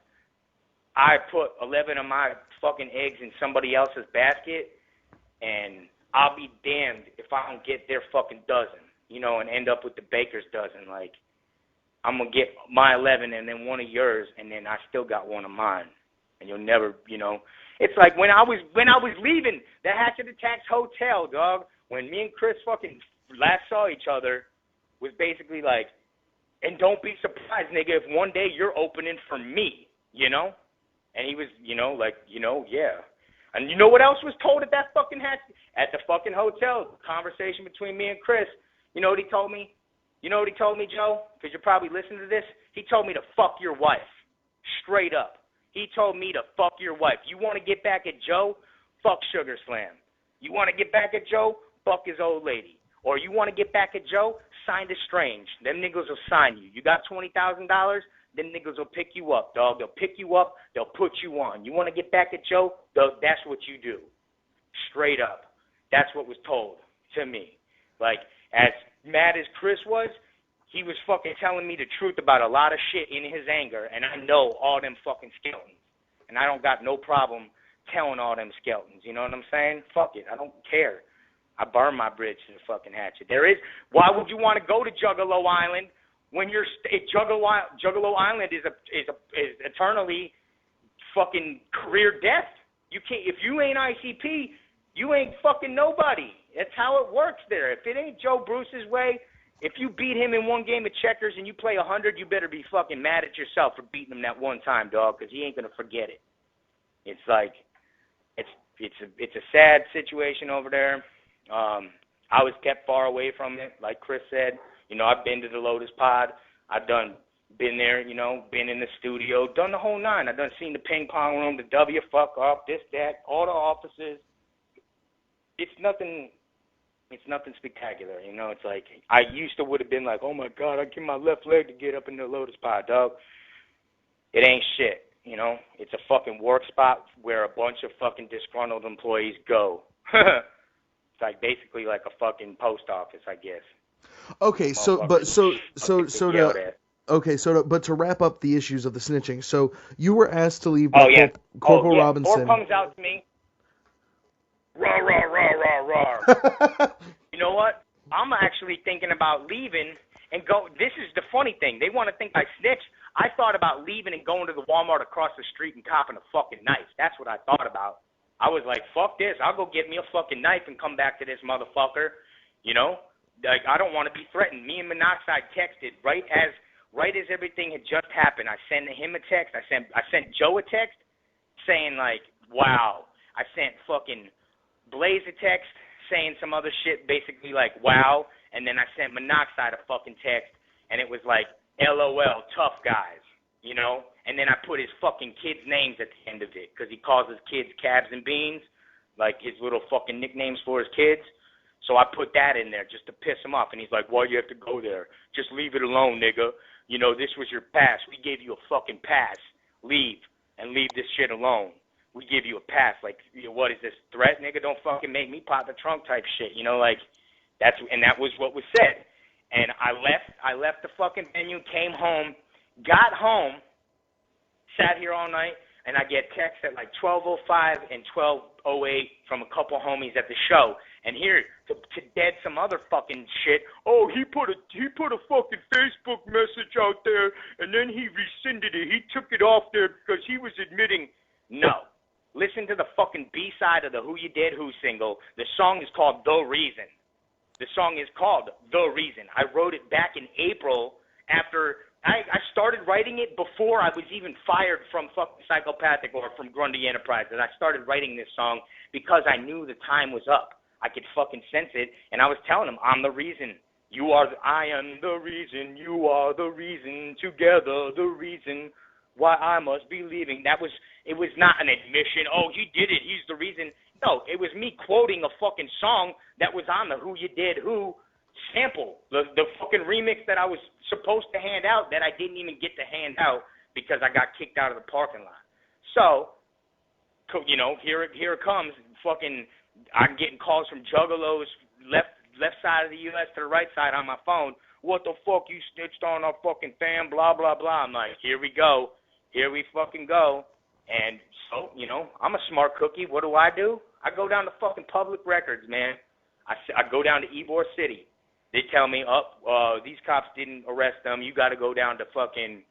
I put 11 of my fucking eggs in somebody else's basket, and I'll be damned if I don't get their fucking dozen, and end up with the baker's dozen. Like, I'm going to get my 11 and then one of yours, and then I still got one of mine. And you'll never, you know. It's like when I was leaving the Hatchet Attacks Hotel, dog, when me and Chris fucking last saw each other, was basically like, and don't be surprised, nigga, if one day you're opening for me, you know? And he was, you know, like, you know, yeah. And you know what else was told at that fucking at the fucking hotel? Conversation between me and Chris. You know what he told me? You know what he told me, Joe? Because you're probably listening to this. He told me to fuck your wife. Straight up. He told me to fuck your wife. You want to get back at Joe? Fuck Sugar Slam. You want to get back at Joe? Fuck his old lady. Or you want to get back at Joe? Sign Estranged. Them niggas will sign you. You got $20,000? Them niggas will pick you up, dog. They'll pick you up. They'll put you on. You want to get back at Joe? That's what you do. Straight up. That's what was told to me. Like, as mad as Chris was, he was fucking telling me the truth about a lot of shit in his anger, and I know all them fucking skeletons. And I don't got no problem telling all them skeletons. You know what I'm saying? Fuck it. I don't care. I burn my bridge to the fucking hatchet. Why would you want to go to Juggalo Island when Juggalo Island is eternally fucking career death? You can't, if you ain't ICP, you ain't fucking nobody. That's how it works there. If it ain't Joe Bruce's way, if you beat him in one game of checkers and you play 100, you better be fucking mad at yourself for beating him that one time, dog, because he ain't gonna forget it. It's like, it's a sad situation over there. I was kept far away from it, like Chris said. You know, I've been to the Lotus Pod. Been there, you know, been in the studio, done the whole nine. I've done seen the ping pong room, the W fuck up, this, that, all the offices. It's nothing spectacular, you know. It's like, I would have been like, oh my God, I give my left leg to get up in the Lotus Pod, dog. It ain't shit, you know. It's a fucking work spot where a bunch of fucking disgruntled employees go. It's like basically like a fucking post office, I guess. Okay, but to wrap up the issues of the snitching, so you were asked to leave by Corporal Robinson. Or comes out to me, rah, rah, rah, rah, rah. You know what? I'm actually thinking about leaving and go. This is the funny thing. They want to think I snitched. I thought about leaving and going to the Walmart across the street and copping a fucking knife. That's what I thought about. I was like, fuck this. I'll go get me a fucking knife and come back to this motherfucker. You know? Like, I don't want to be threatened. Me and Monoxide texted right as everything had just happened. I sent him a text. I sent Joe a text saying, like, wow. I sent fucking Blaze a text saying some other shit, basically like, wow. And then I sent Monoxide a fucking text, and it was like, LOL, tough guys, you know? And then I put his fucking kids' names at the end of it, because he calls his kids Cabs and Beans, like his little fucking nicknames for his kids. So I put that in there just to piss him off. And he's like, why do you have to go there? Just leave it alone, nigga. You know, this was your pass. We gave you a fucking pass. Leave, and leave this shit alone. We give you a pass. Like, you know, what is this, threat, nigga? Don't fucking make me pop the trunk type shit. You know, like, that was what was said. And I left the fucking venue, came home, got home, sat here all night, and I get texts at like 12:05 and 12:08 from a couple homies at the show. And here, to dead some other fucking shit, oh, he put a fucking Facebook message out there, and then he rescinded it. He took it off there because he was admitting. No. Listen to the fucking B-side of the Who You Dead Who single. The song is called The Reason. The song is called The Reason. I wrote it back in April after I started writing it before I was even fired from fucking Psychopathic or from Grundy Enterprises. I started writing this song because I knew the time was up. I could fucking sense it, and I was telling them, I'm the reason. I am the reason. You are the reason. Together, the reason why I must be leaving. It was not an admission. Oh, he did it. He's the reason. No, it was me quoting a fucking song that was on the Who You Did Who sample, the fucking remix that I was supposed to hand out that I didn't even get to hand out because I got kicked out of the parking lot. So, you know, here it comes. Fucking, I'm getting calls from juggalos left side of the U.S. to the right side on my phone. What the fuck, you snitched on our fucking fam, blah, blah, blah. I'm like, here we go. Here we fucking go. And so, you know, I'm a smart cookie. What do? I go down to fucking Public Records, man. I go down to Ybor City. They tell me, these cops didn't arrest them. You got to go down to fucking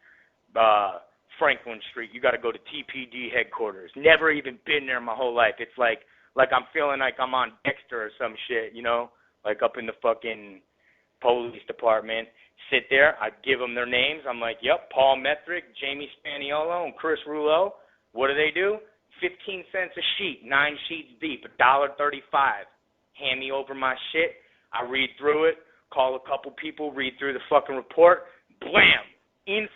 Franklin Street. You got to go to TPD headquarters. Never even been there my whole life. It's like I'm feeling like I'm on Dexter or some shit, you know, like up in the fucking police department. Sit there. I give them their names. I'm like, yep, Paul Methrick, Jamie Spaniolo, and Chris Rouleau. What do? 15 cents a sheet, 9 sheets deep, $1.35. Hand me over my shit. I read through it, call a couple people, read through the fucking report. Blam! In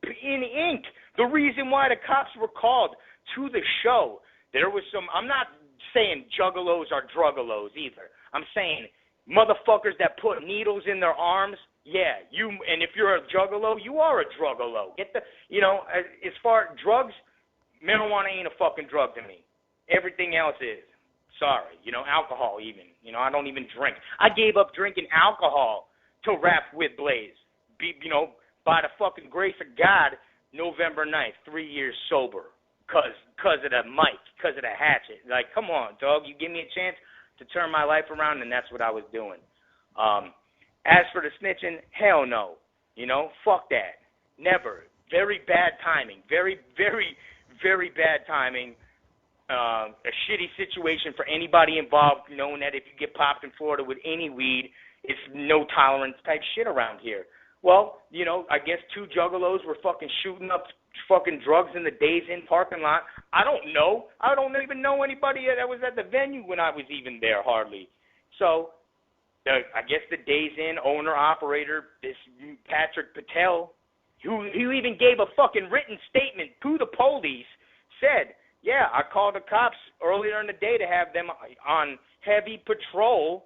ink. The reason why the cops were called to the show, there was some, I'm not saying juggalos are druggalos either. I'm saying motherfuckers that put needles in their arms. Yeah, and if you're a juggalo, you are a druggalo. As far as drugs, marijuana ain't a fucking drug to me. Everything else is. Sorry. Alcohol even. I don't even drink. I gave up drinking alcohol to rap with Blaze. By the fucking grace of God, November 9th, 3 years sober. Cause of the mic, cause of the hatchet. Like, come on, dog. You give me a chance to turn my life around, and that's what I was doing. As for the snitching, hell no. Fuck that. Never. Very bad timing. Very, very, very bad timing. A shitty situation for anybody involved, knowing that if you get popped in Florida with any weed, it's no tolerance type shit around here. Well, I guess 2 juggalos were fucking shooting up fucking drugs in the Days Inn parking lot. I don't know. I don't even know anybody that was at the venue when I was even there, hardly. So, I guess the Days Inn owner-operator, this Patrick Patel, who even gave a fucking written statement to the police, said, yeah, I called the cops earlier in the day to have them on heavy patrol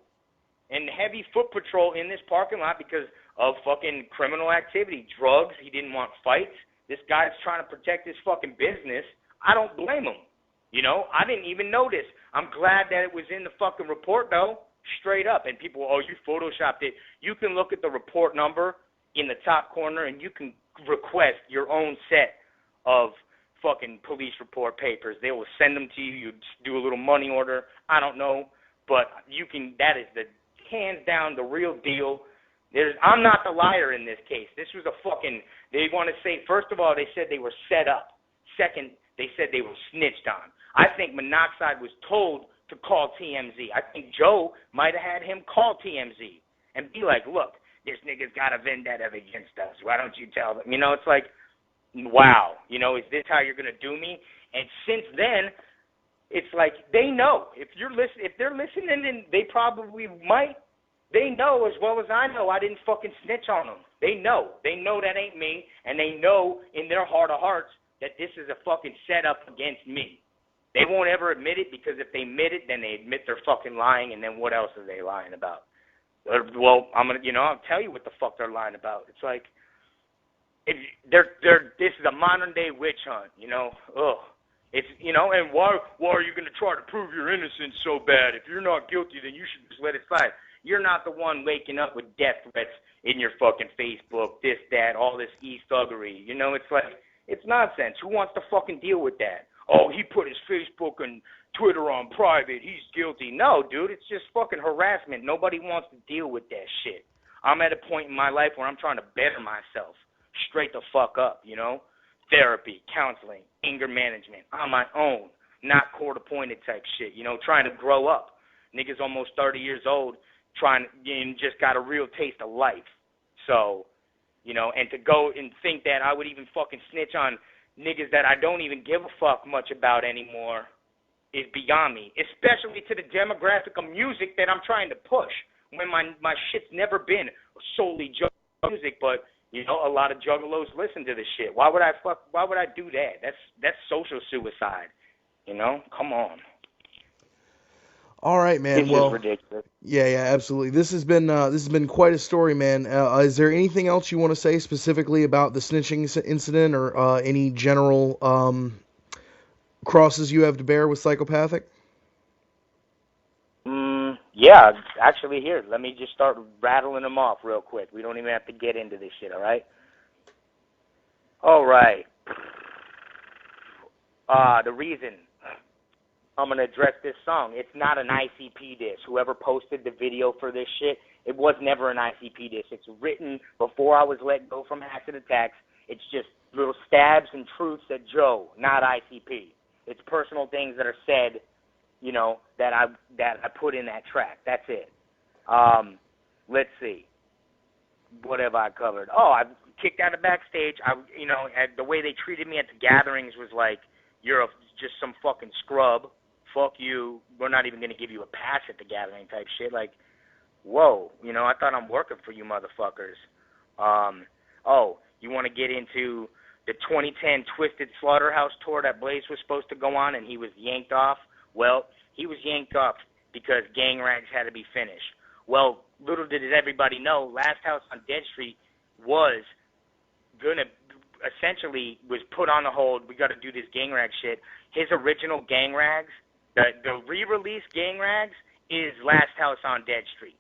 and heavy foot patrol in this parking lot because of fucking criminal activity, drugs. He didn't want fights. This guy's trying to protect his fucking business. I don't blame him. I didn't even notice. I'm glad that it was in the fucking report, though, straight up. And people, you photoshopped it. You can look at the report number in the top corner, and you can request your own set of fucking police report papers. They will send them to you. You do a little money order. I don't know, but you can. That is the hands down the real deal. I'm not the liar in this case. This was a fucking. They want to say, first of all, they said they were set up. Second, they said they were snitched on. I think Monoxide was told to call TMZ. I think Joe might have had him call TMZ and be like, look, this nigga's got a vendetta against us. Why don't you tell them? It's like, wow, is this how you're going to do me? And since then, it's like they know. If they're listening, and they probably might, they know as well as I know I didn't fucking snitch on them. They know. They know that ain't me, and they know in their heart of hearts that this is a fucking setup against me. They won't ever admit it, because if they admit it, then they admit they're fucking lying, and then what else are they lying about? Well, I'll tell you what the fuck they're lying about. It's like, this is a modern day witch hunt, Ugh. It's and why are you gonna try to prove your innocence so bad? If you're not guilty, then you should just let it slide. You're not the one waking up with death threats in your fucking Facebook, this, that, all this e-thuggery. It's like, it's nonsense. Who wants to fucking deal with that? Oh, he put his Facebook and Twitter on private. He's guilty. No, dude, it's just fucking harassment. Nobody wants to deal with that shit. I'm at a point in my life where I'm trying to better myself. Straight the fuck up, Therapy, counseling, anger management, on my own, not court-appointed type shit, trying to grow up. Niggas almost 30 years old, and just got a real taste of life. So, and to go and think that I would even fucking snitch on niggas that I don't even give a fuck much about anymore is beyond me, especially to the demographic of music that I'm trying to push, when my shit's never been solely music, but a lot of juggalos listen to this shit. Why would I do that? That's social suicide. Come on. All right, man. It's well, just ridiculous. Yeah, absolutely. This has been quite a story, man. Is there anything else you want to say specifically about the snitching incident, or any general crosses you have to bear with Psychopathic? Yeah, actually, here, let me just start rattling them off real quick. We don't even have to get into this shit, all right? All right. The reason I'm going to address this song. It's not an ICP diss. Whoever posted the video for this shit, it was never an ICP diss. It's written before I was let go from Acid Attacks. It's just little stabs and truths at Joe, not ICP. It's personal things that are said, you know, that I put in that track. That's it. Let's see. What have I covered? Oh, I kicked out of backstage. The way they treated me at the gatherings was like, you're just some fucking scrub. Fuck you. We're not even going to give you a pass at the gathering type shit. Like, whoa, you know, I thought I'm working for you motherfuckers. You want to get into the 2010 Twisted Slaughterhouse tour that Blaze was supposed to go on and he was yanked off? Well, he was yanked off because Gang Rags had to be finished. Well, little did everybody know, Last House on Dead Street was put on the hold. We got to do this Gang Rags shit. His original Gang Rags, the re-release Gang Rags, is Last House on Dead Street.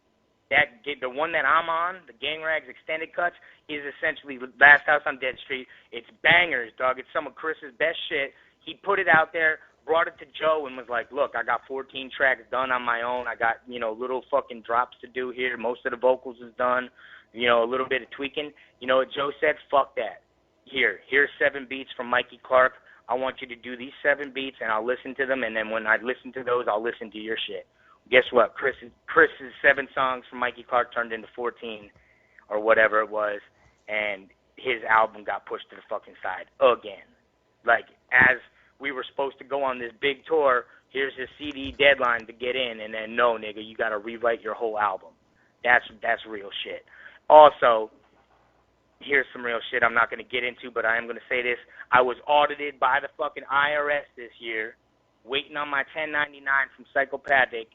The one that I'm on, the Gang Rags extended cuts, is essentially Last House on Dead Street. It's bangers, dog. It's some of Chris's best shit. He put it out there, brought it to Joe, and was like, look, I got 14 tracks done on my own. I got, you know, little fucking drops to do here. Most of the vocals is done. You know, a little bit of tweaking. You know what Joe said? Fuck that. Here's 7 beats from Mikey Clark. I want you to do these 7 beats, and I'll listen to them, and then when I listen to those, I'll listen to your shit. Guess what? Chris's 7 songs from Mikey Clark turned into 14 or whatever it was, and his album got pushed to the fucking side again. Like, as we were supposed to go on this big tour, here's his CD deadline to get in, and then, no, nigga, you got to rewrite your whole album. That's real shit. Also, here's some real shit I'm not going to get into, but I am going to say this. I was audited by the fucking IRS this year, waiting on my 1099 from Psychopathic,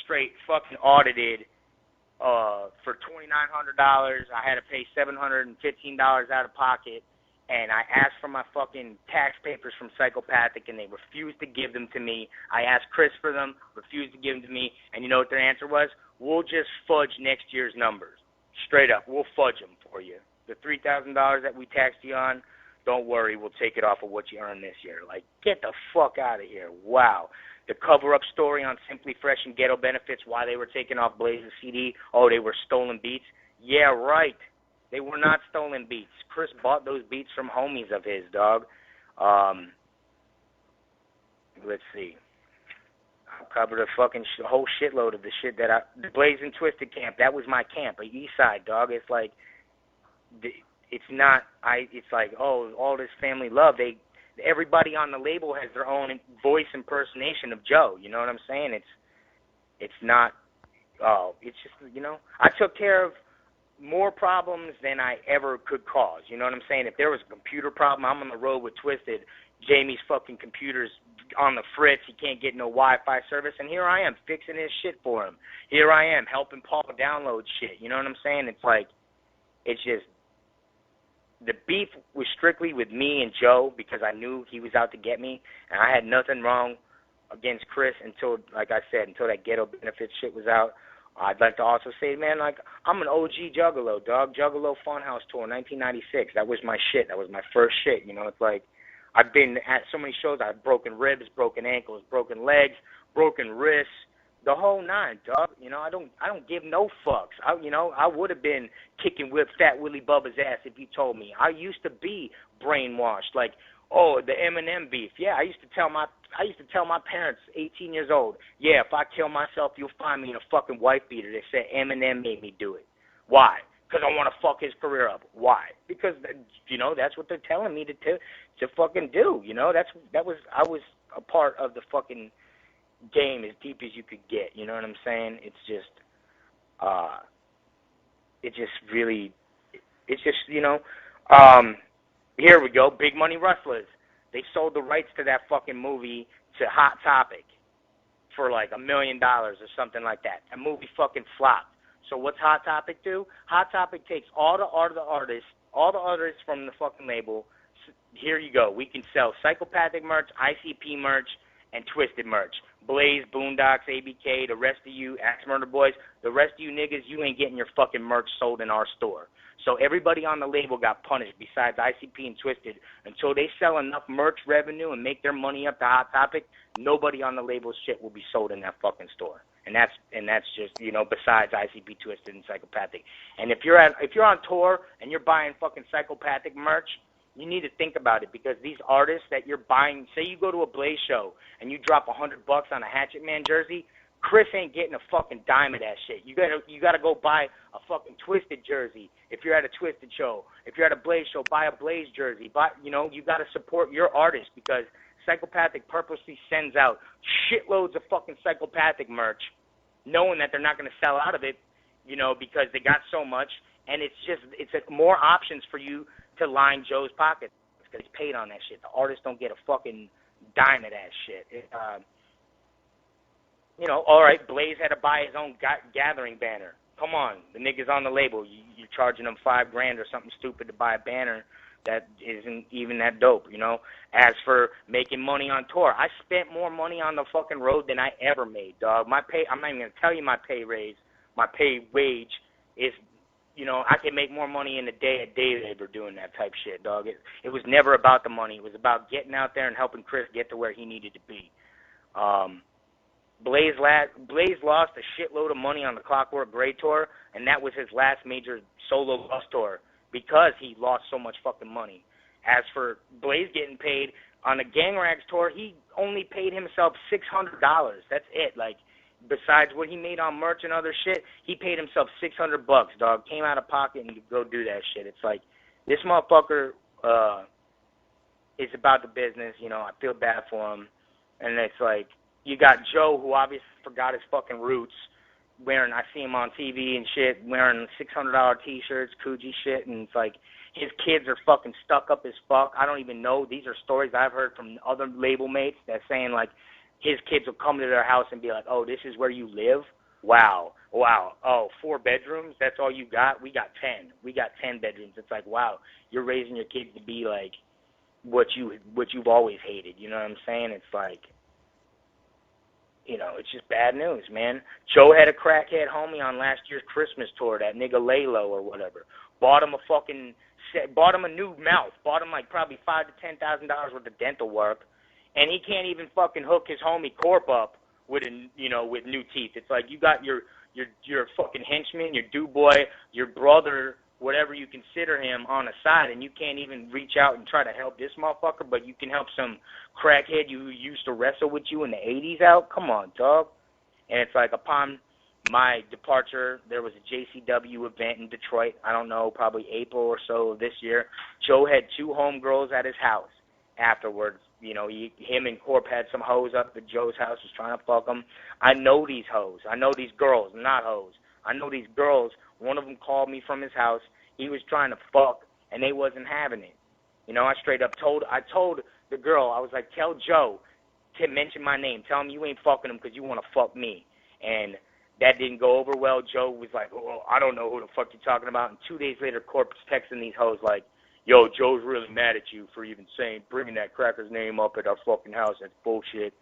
straight fucking audited for $2,900. I had to pay $715 out of pocket, and I asked for my fucking tax papers from Psychopathic, and they refused to give them to me. I asked Chris for them, refused to give them to me, and you know what their answer was? We'll just fudge next year's numbers. Straight up, we'll fudge them for you. The $3,000 that we taxed you on, don't worry, we'll take it off of what you earned this year. Like, get the fuck out of here. Wow. The cover-up story on Simply Fresh and Ghetto Benefits, why they were taking off Blaze's CD, oh, they were stolen beats. Yeah, right. They were not stolen beats. Chris bought those beats from homies of his, dog. Let's see. I covered a fucking whole shitload of the shit that the Blaze and Twisted camp, that was my camp, a East Side, dog. It's like, it's like, oh, all this family love. Everybody on the label has their own voice impersonation of Joe. You know what I'm saying? It's not, it's just, you know, I took care of more problems than I ever could cause. You know what I'm saying? If there was a computer problem, I'm on the road with Twisted. Jamie's fucking computer's on the fritz. He can't get no Wi-Fi service, and here I am fixing his shit for him. Here I am helping Paul download shit. You know what I'm saying? It's like, it's just, the beef was strictly with me and Joe because I knew he was out to get me, and I had nothing wrong against Chris until, like I said, until that Ghetto Benefits shit was out. I'd like to also say, man, like, I'm an OG Juggalo, dog. Juggalo Funhouse Tour, 1996. That was my shit. That was my first shit. You know, it's like, I've been at so many shows. I've broken ribs, broken ankles, broken legs, broken wrists, the whole nine, dog. You know, I don't give no fucks. I would have been kicking with Fat Willie Bubba's ass if you told me. I used to be brainwashed, like, oh, the Eminem beef. Yeah, I used to tell my parents, 18 years old, yeah, if I kill myself, you'll find me in a fucking wife beater. They said Eminem made me do it. Why? Because I want to fuck his career up. Why? Because, you know, that's what they're telling me to fucking do. You know, I was a part of the fucking game as deep as you could get. You know what I'm saying? It's just, you know, here we go. Big Money Rustlers. They sold the rights to that fucking movie to Hot Topic for like $1 million or something like that. That movie fucking flopped. So what's Hot Topic do? Hot Topic takes all the artists from the fucking label. Here you go. We can sell Psychopathic merch, ICP merch, and Twisted merch. Blaze, Boondocks, ABK, the rest of you, Axe Murder Boys, the rest of you niggas, you ain't getting your fucking merch sold in our store. So everybody on the label got punished besides ICP and Twisted. Until they sell enough merch revenue and make their money up to Hot Topic, nobody on the label's shit will be sold in that fucking store. And that's just, you know, besides ICP, Twisted, and Psychopathic. And if you're on tour and you're buying fucking Psychopathic merch, you need to think about it, because these artists that you're buying, say you go to a Blaze show and you drop $100 on a Hatchet Man jersey, Chris ain't getting a fucking dime of that shit. You gotta go buy a fucking Twisted jersey if you're at a Twisted show. If you're at a Blaze show, buy a Blaze jersey. You gotta support your artist, because Psychopathic purposely sends out shitloads of fucking Psychopathic merch, knowing that they're not gonna sell out of it, you know, because they got so much, and it's more options for you to line Joe's pocket, because he's paid on that shit. The artists don't get a fucking dime of that shit. You know, all right, Blaze had to buy his own gathering banner. Come on, the niggas on the label, you're charging them $5,000 or something stupid to buy a banner that isn't even that dope, you know. As for making money on tour, I spent more money on the fucking road than I ever made, dog. My pay, I'm not even gonna tell you my pay wage is, you know, I can make more money in a day at day labor doing that type shit, dog. It was never about the money. It was about getting out there and helping Chris get to where he needed to be. Blaze lost a shitload of money on the Clockwork Gray tour, and that was his last major solo loss tour, because he lost so much fucking money. As for Blaze getting paid on the Gang Rags tour, he only paid himself $600. That's it. Like, besides what he made on merch and other shit, he paid himself $600, dog. Came out of pocket and go do that shit. It's like, this motherfucker is about the business. You know, I feel bad for him. And it's like, you got Joe, who obviously forgot his fucking roots, I see him on TV and shit, wearing $600 T-shirts, Coogee shit, and it's like, his kids are fucking stuck up as fuck. I don't even know. These are stories I've heard from other label mates that's saying, like, his kids will come to their house and be like, oh, this is where you live? Wow. Oh, 4 bedrooms? That's all you got? We got 10. We got 10 bedrooms. It's like, wow, you're raising your kids to be like what you've always hated. You know what I'm saying? It's like, you know, it's just bad news, man. Joe had a crackhead homie on last year's Christmas tour, that nigga Lalo or whatever. Bought him a new mouth. Bought him like probably $5,000 to $10,000 worth of dental work, and he can't even fucking hook his homie Corp up with with new teeth. It's like, you got your fucking henchman, your do boy, your brother, whatever you consider him, on the side, and you can't even reach out and try to help this motherfucker, but you can help some crackhead you used to wrestle with you in the 80s out? Come on, dog. And it's like, upon my departure, there was a JCW event in Detroit, I don't know, probably April or so of this year. Joe had 2 homegirls at his house afterwards. You know, him and Corp had some hoes up at Joe's house, was trying to fuck them. I know these hoes. I know these girls, not hoes. I know these girls. One of them called me from his house. He was trying to fuck, and they wasn't having it. You know, I told the girl, I was like, tell Joe to mention my name. Tell him you ain't fucking him because you want to fuck me. And that didn't go over well. Joe was like, oh, I don't know who the fuck you're talking about. And 2 days later, Corp's texting these hoes like, yo, Joe's really mad at you for even bringing that cracker's name up at our fucking house. That's bullshit.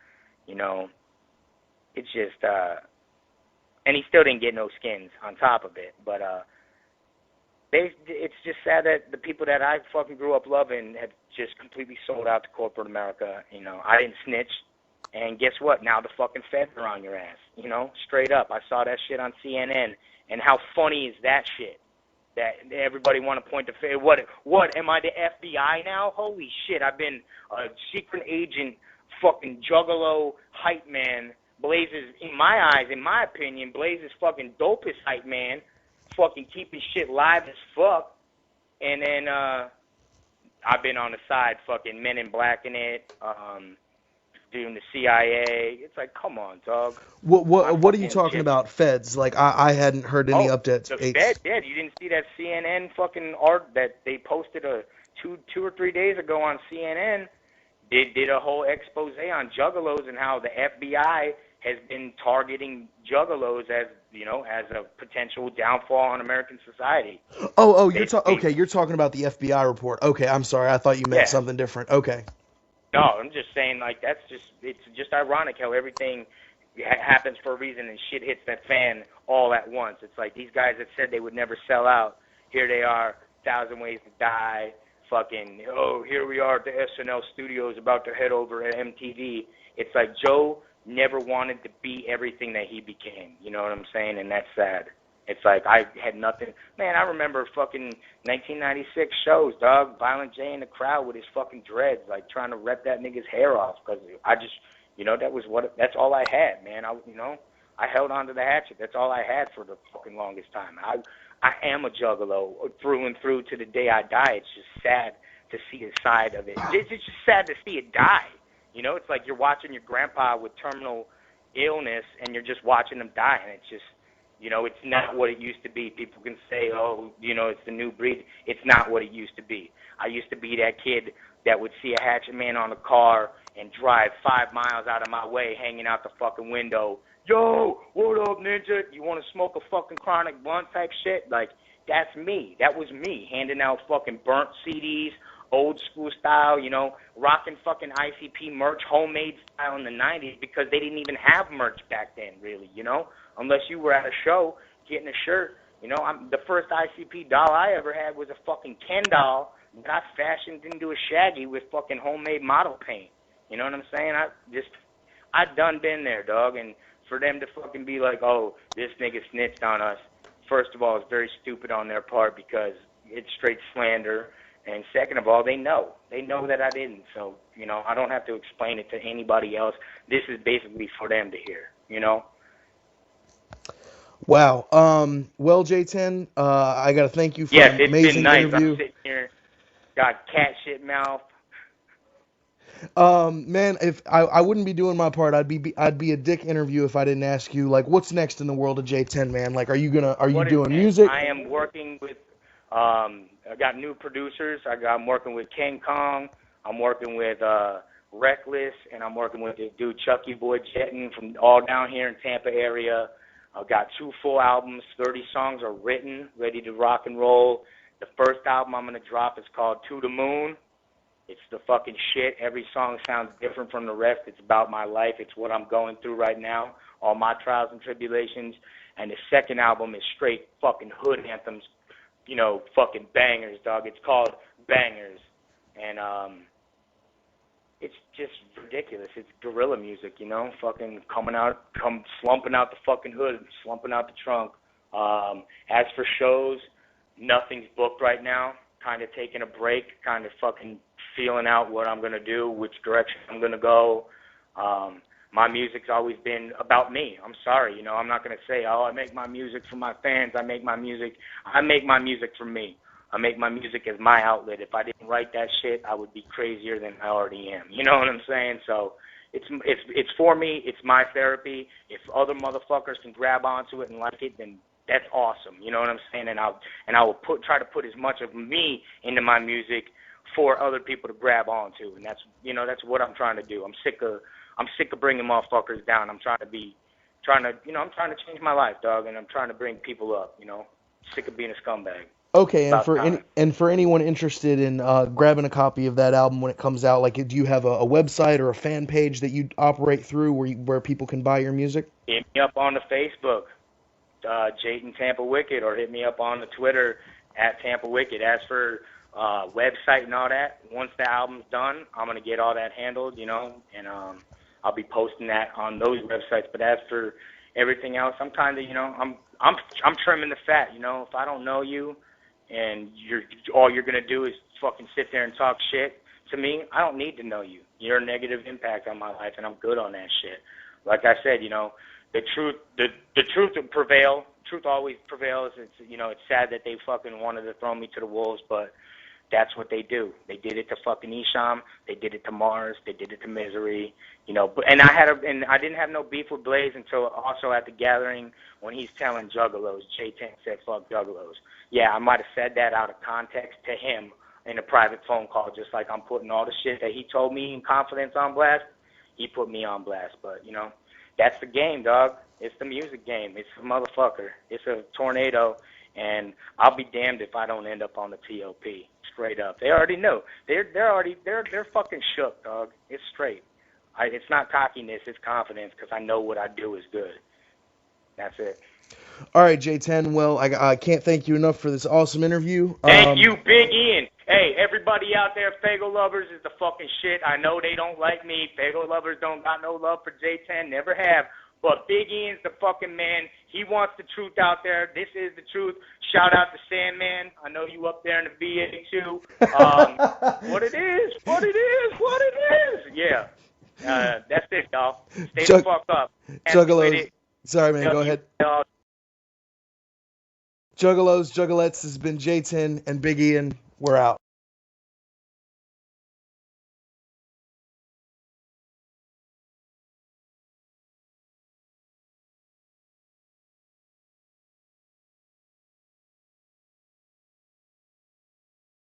You know, it's just, and he still didn't get no skins on top of it. But it's just sad that the people that I fucking grew up loving have just completely sold out to corporate America. You know, I didn't snitch. And guess what? Now the fucking feds are on your ass. You know, straight up. I saw that shit on CNN. And how funny is that shit? That everybody want to point the finger. What? Am I the FBI now? Holy shit! I've been a secret agent, fucking juggalo hype man. Blaze is, in my eyes, in my opinion, Blaze is fucking dopest hype man. Fucking keeping shit live as fuck. And then I've been on the side, fucking Men in Black in it. Doing the CIA. It's like, come on, dog. What are you talking about, feds? Like, I hadn't heard any updates. The feds did. You didn't see that CNN fucking art that they posted two or 3 days ago on CNN? Did a whole expose on juggalos and how the FBI has been targeting juggalos as, you know, as a potential downfall on American society. You're talking about the FBI report. Okay, I'm sorry. I thought you meant something different. Okay. No, I'm just saying, like, it's just ironic how everything happens for a reason and shit hits that fan all at once. It's like these guys that said they would never sell out, here they are, Thousand Ways to Die, fucking, oh, here we are at the SNL studios about to head over at MTV. It's like Joe never wanted to be everything that he became. You know what I'm saying? And that's sad. It's like I had nothing. Man, I remember fucking 1996 shows, dog. Violent J in the crowd with his fucking dreads, like trying to rip that nigga's hair off because I just, that's all I had, man. I held on to the hatchet. That's all I had for the fucking longest time. I am a juggalo through and through to the day I die. It's just sad to see a side of it. It's just sad to see it die. You know, it's like you're watching your grandpa with terminal illness and you're just watching him die, and it's just, it's not what it used to be. People can say, oh, it's the new breed. It's not what it used to be. I used to be that kid that would see a hatchet man on a car and drive 5 miles out of my way, hanging out the fucking window. Yo, what up, ninja? You want to smoke a fucking chronic blunt type shit? Like, that's me. That was me, handing out fucking burnt CDs, old school style, rocking fucking ICP merch, homemade style in the 90s because they didn't even have merch back then, really, unless you were at a show getting a shirt. The first ICP doll I ever had was a fucking Ken doll that I fashioned into a Shaggy with fucking homemade model paint. You know what I'm saying? I done been there, dog, and for them to fucking be like, oh, this nigga snitched on us, first of all, it's very stupid on their part because it's straight slander. And second of all, they know that I didn't. So, I don't have to explain it to anybody else. This is basically for them to hear, Wow. Well, J10, I got to thank you for Yes, an it's been amazing nice. interview. I'm sitting here, got cat shit mouth. Man, if I wouldn't be doing my part, I'd be a dick interview if I didn't ask you, like, what's next in the world of J10, man? Like, are you doing music? I am working with, I got new producers. I'm working with King Kong. I'm working with Reckless, and I'm working with this dude Chucky Boy Jetton from all down here in Tampa area. I've got 2 full albums. 30 songs are written, ready to rock and roll. The first album I'm going to drop is called To the Moon. It's the fucking shit. Every song sounds different from the rest. It's about my life. It's what I'm going through right now, all my trials and tribulations. And the second album is straight fucking hood anthems, fucking bangers, dog. It's called Bangers. And it's just ridiculous. It's guerrilla music, fucking slumping out the fucking hood, slumping out the trunk. As for shows, nothing's booked right now. Kind of taking a break, kind of fucking feeling out what I'm going to do, which direction I'm going to go. My music's always been about me. I'm sorry, I'm not going to say, oh, I make my music for my fans. I make my music for me. I make my music as my outlet. If I didn't write that shit, I would be crazier than I already am. You know what I'm saying? So it's for me. It's my therapy. If other motherfuckers can grab onto it and like it, then that's awesome. You know what I'm saying? And I will try to put as much of me into my music for other people to grab onto, and that's what I'm trying to do. I'm sick of bringing motherfuckers down. I'm trying to change my life, dog, and I'm trying to bring people up. Sick of being a scumbag. Okay, and for anyone interested in grabbing a copy of that album when it comes out, like, do you have a website or a fan page that you operate through where people can buy your music? Hit me up on the Facebook, Jayden Tampa Wicked, or hit me up on the Twitter at Tampa Wicked. As for website and all that, once the album's done, I'm gonna get all that handled, and I'll be posting that on those websites. But as for everything else, I'm kind of, I'm trimming the fat. If I don't know you, and all you're gonna do is fucking sit there and talk shit to me, I don't need to know you. You're a negative impact on my life, and I'm good on that shit. Like I said, the truth will prevail. Truth always prevails. It's sad that they fucking wanted to throw me to the wolves, but that's what they do. They did it to fucking Isham. They did it to Mars. They did it to Misery. And I didn't have no beef with Blaze until also at the gathering when he's telling Juggalos. J10 said fuck Juggalos. Yeah, I might have said that out of context to him in a private phone call, just like I'm putting all the shit that he told me in confidence on blast. He put me on blast, but that's the game, dog. It's the music game. It's a motherfucker. It's a tornado, and I'll be damned if I don't end up on the TOP. straight up. They already know. They're fucking shook, dog. It's straight. It's not cockiness, it's confidence, because I know what I do is good. That's it. All right, J10. Well, I can't thank you enough for this awesome interview. Thank you, Big Ian. Hey, everybody out there, Fago Lovers is the fucking shit. I know they don't like me. Fago Lovers don't got no love for J10, never have. But Big Ian's the fucking man. He wants the truth out there. This is the truth. Shout out to Sandman. I know you up there in the VA too. What it is. Yeah. That's it, y'all. Stay the fuck up. Juggalos. Sorry, man. Go ahead. Juggalos, Juggalettes, has been J10 and Big Ian. We're out.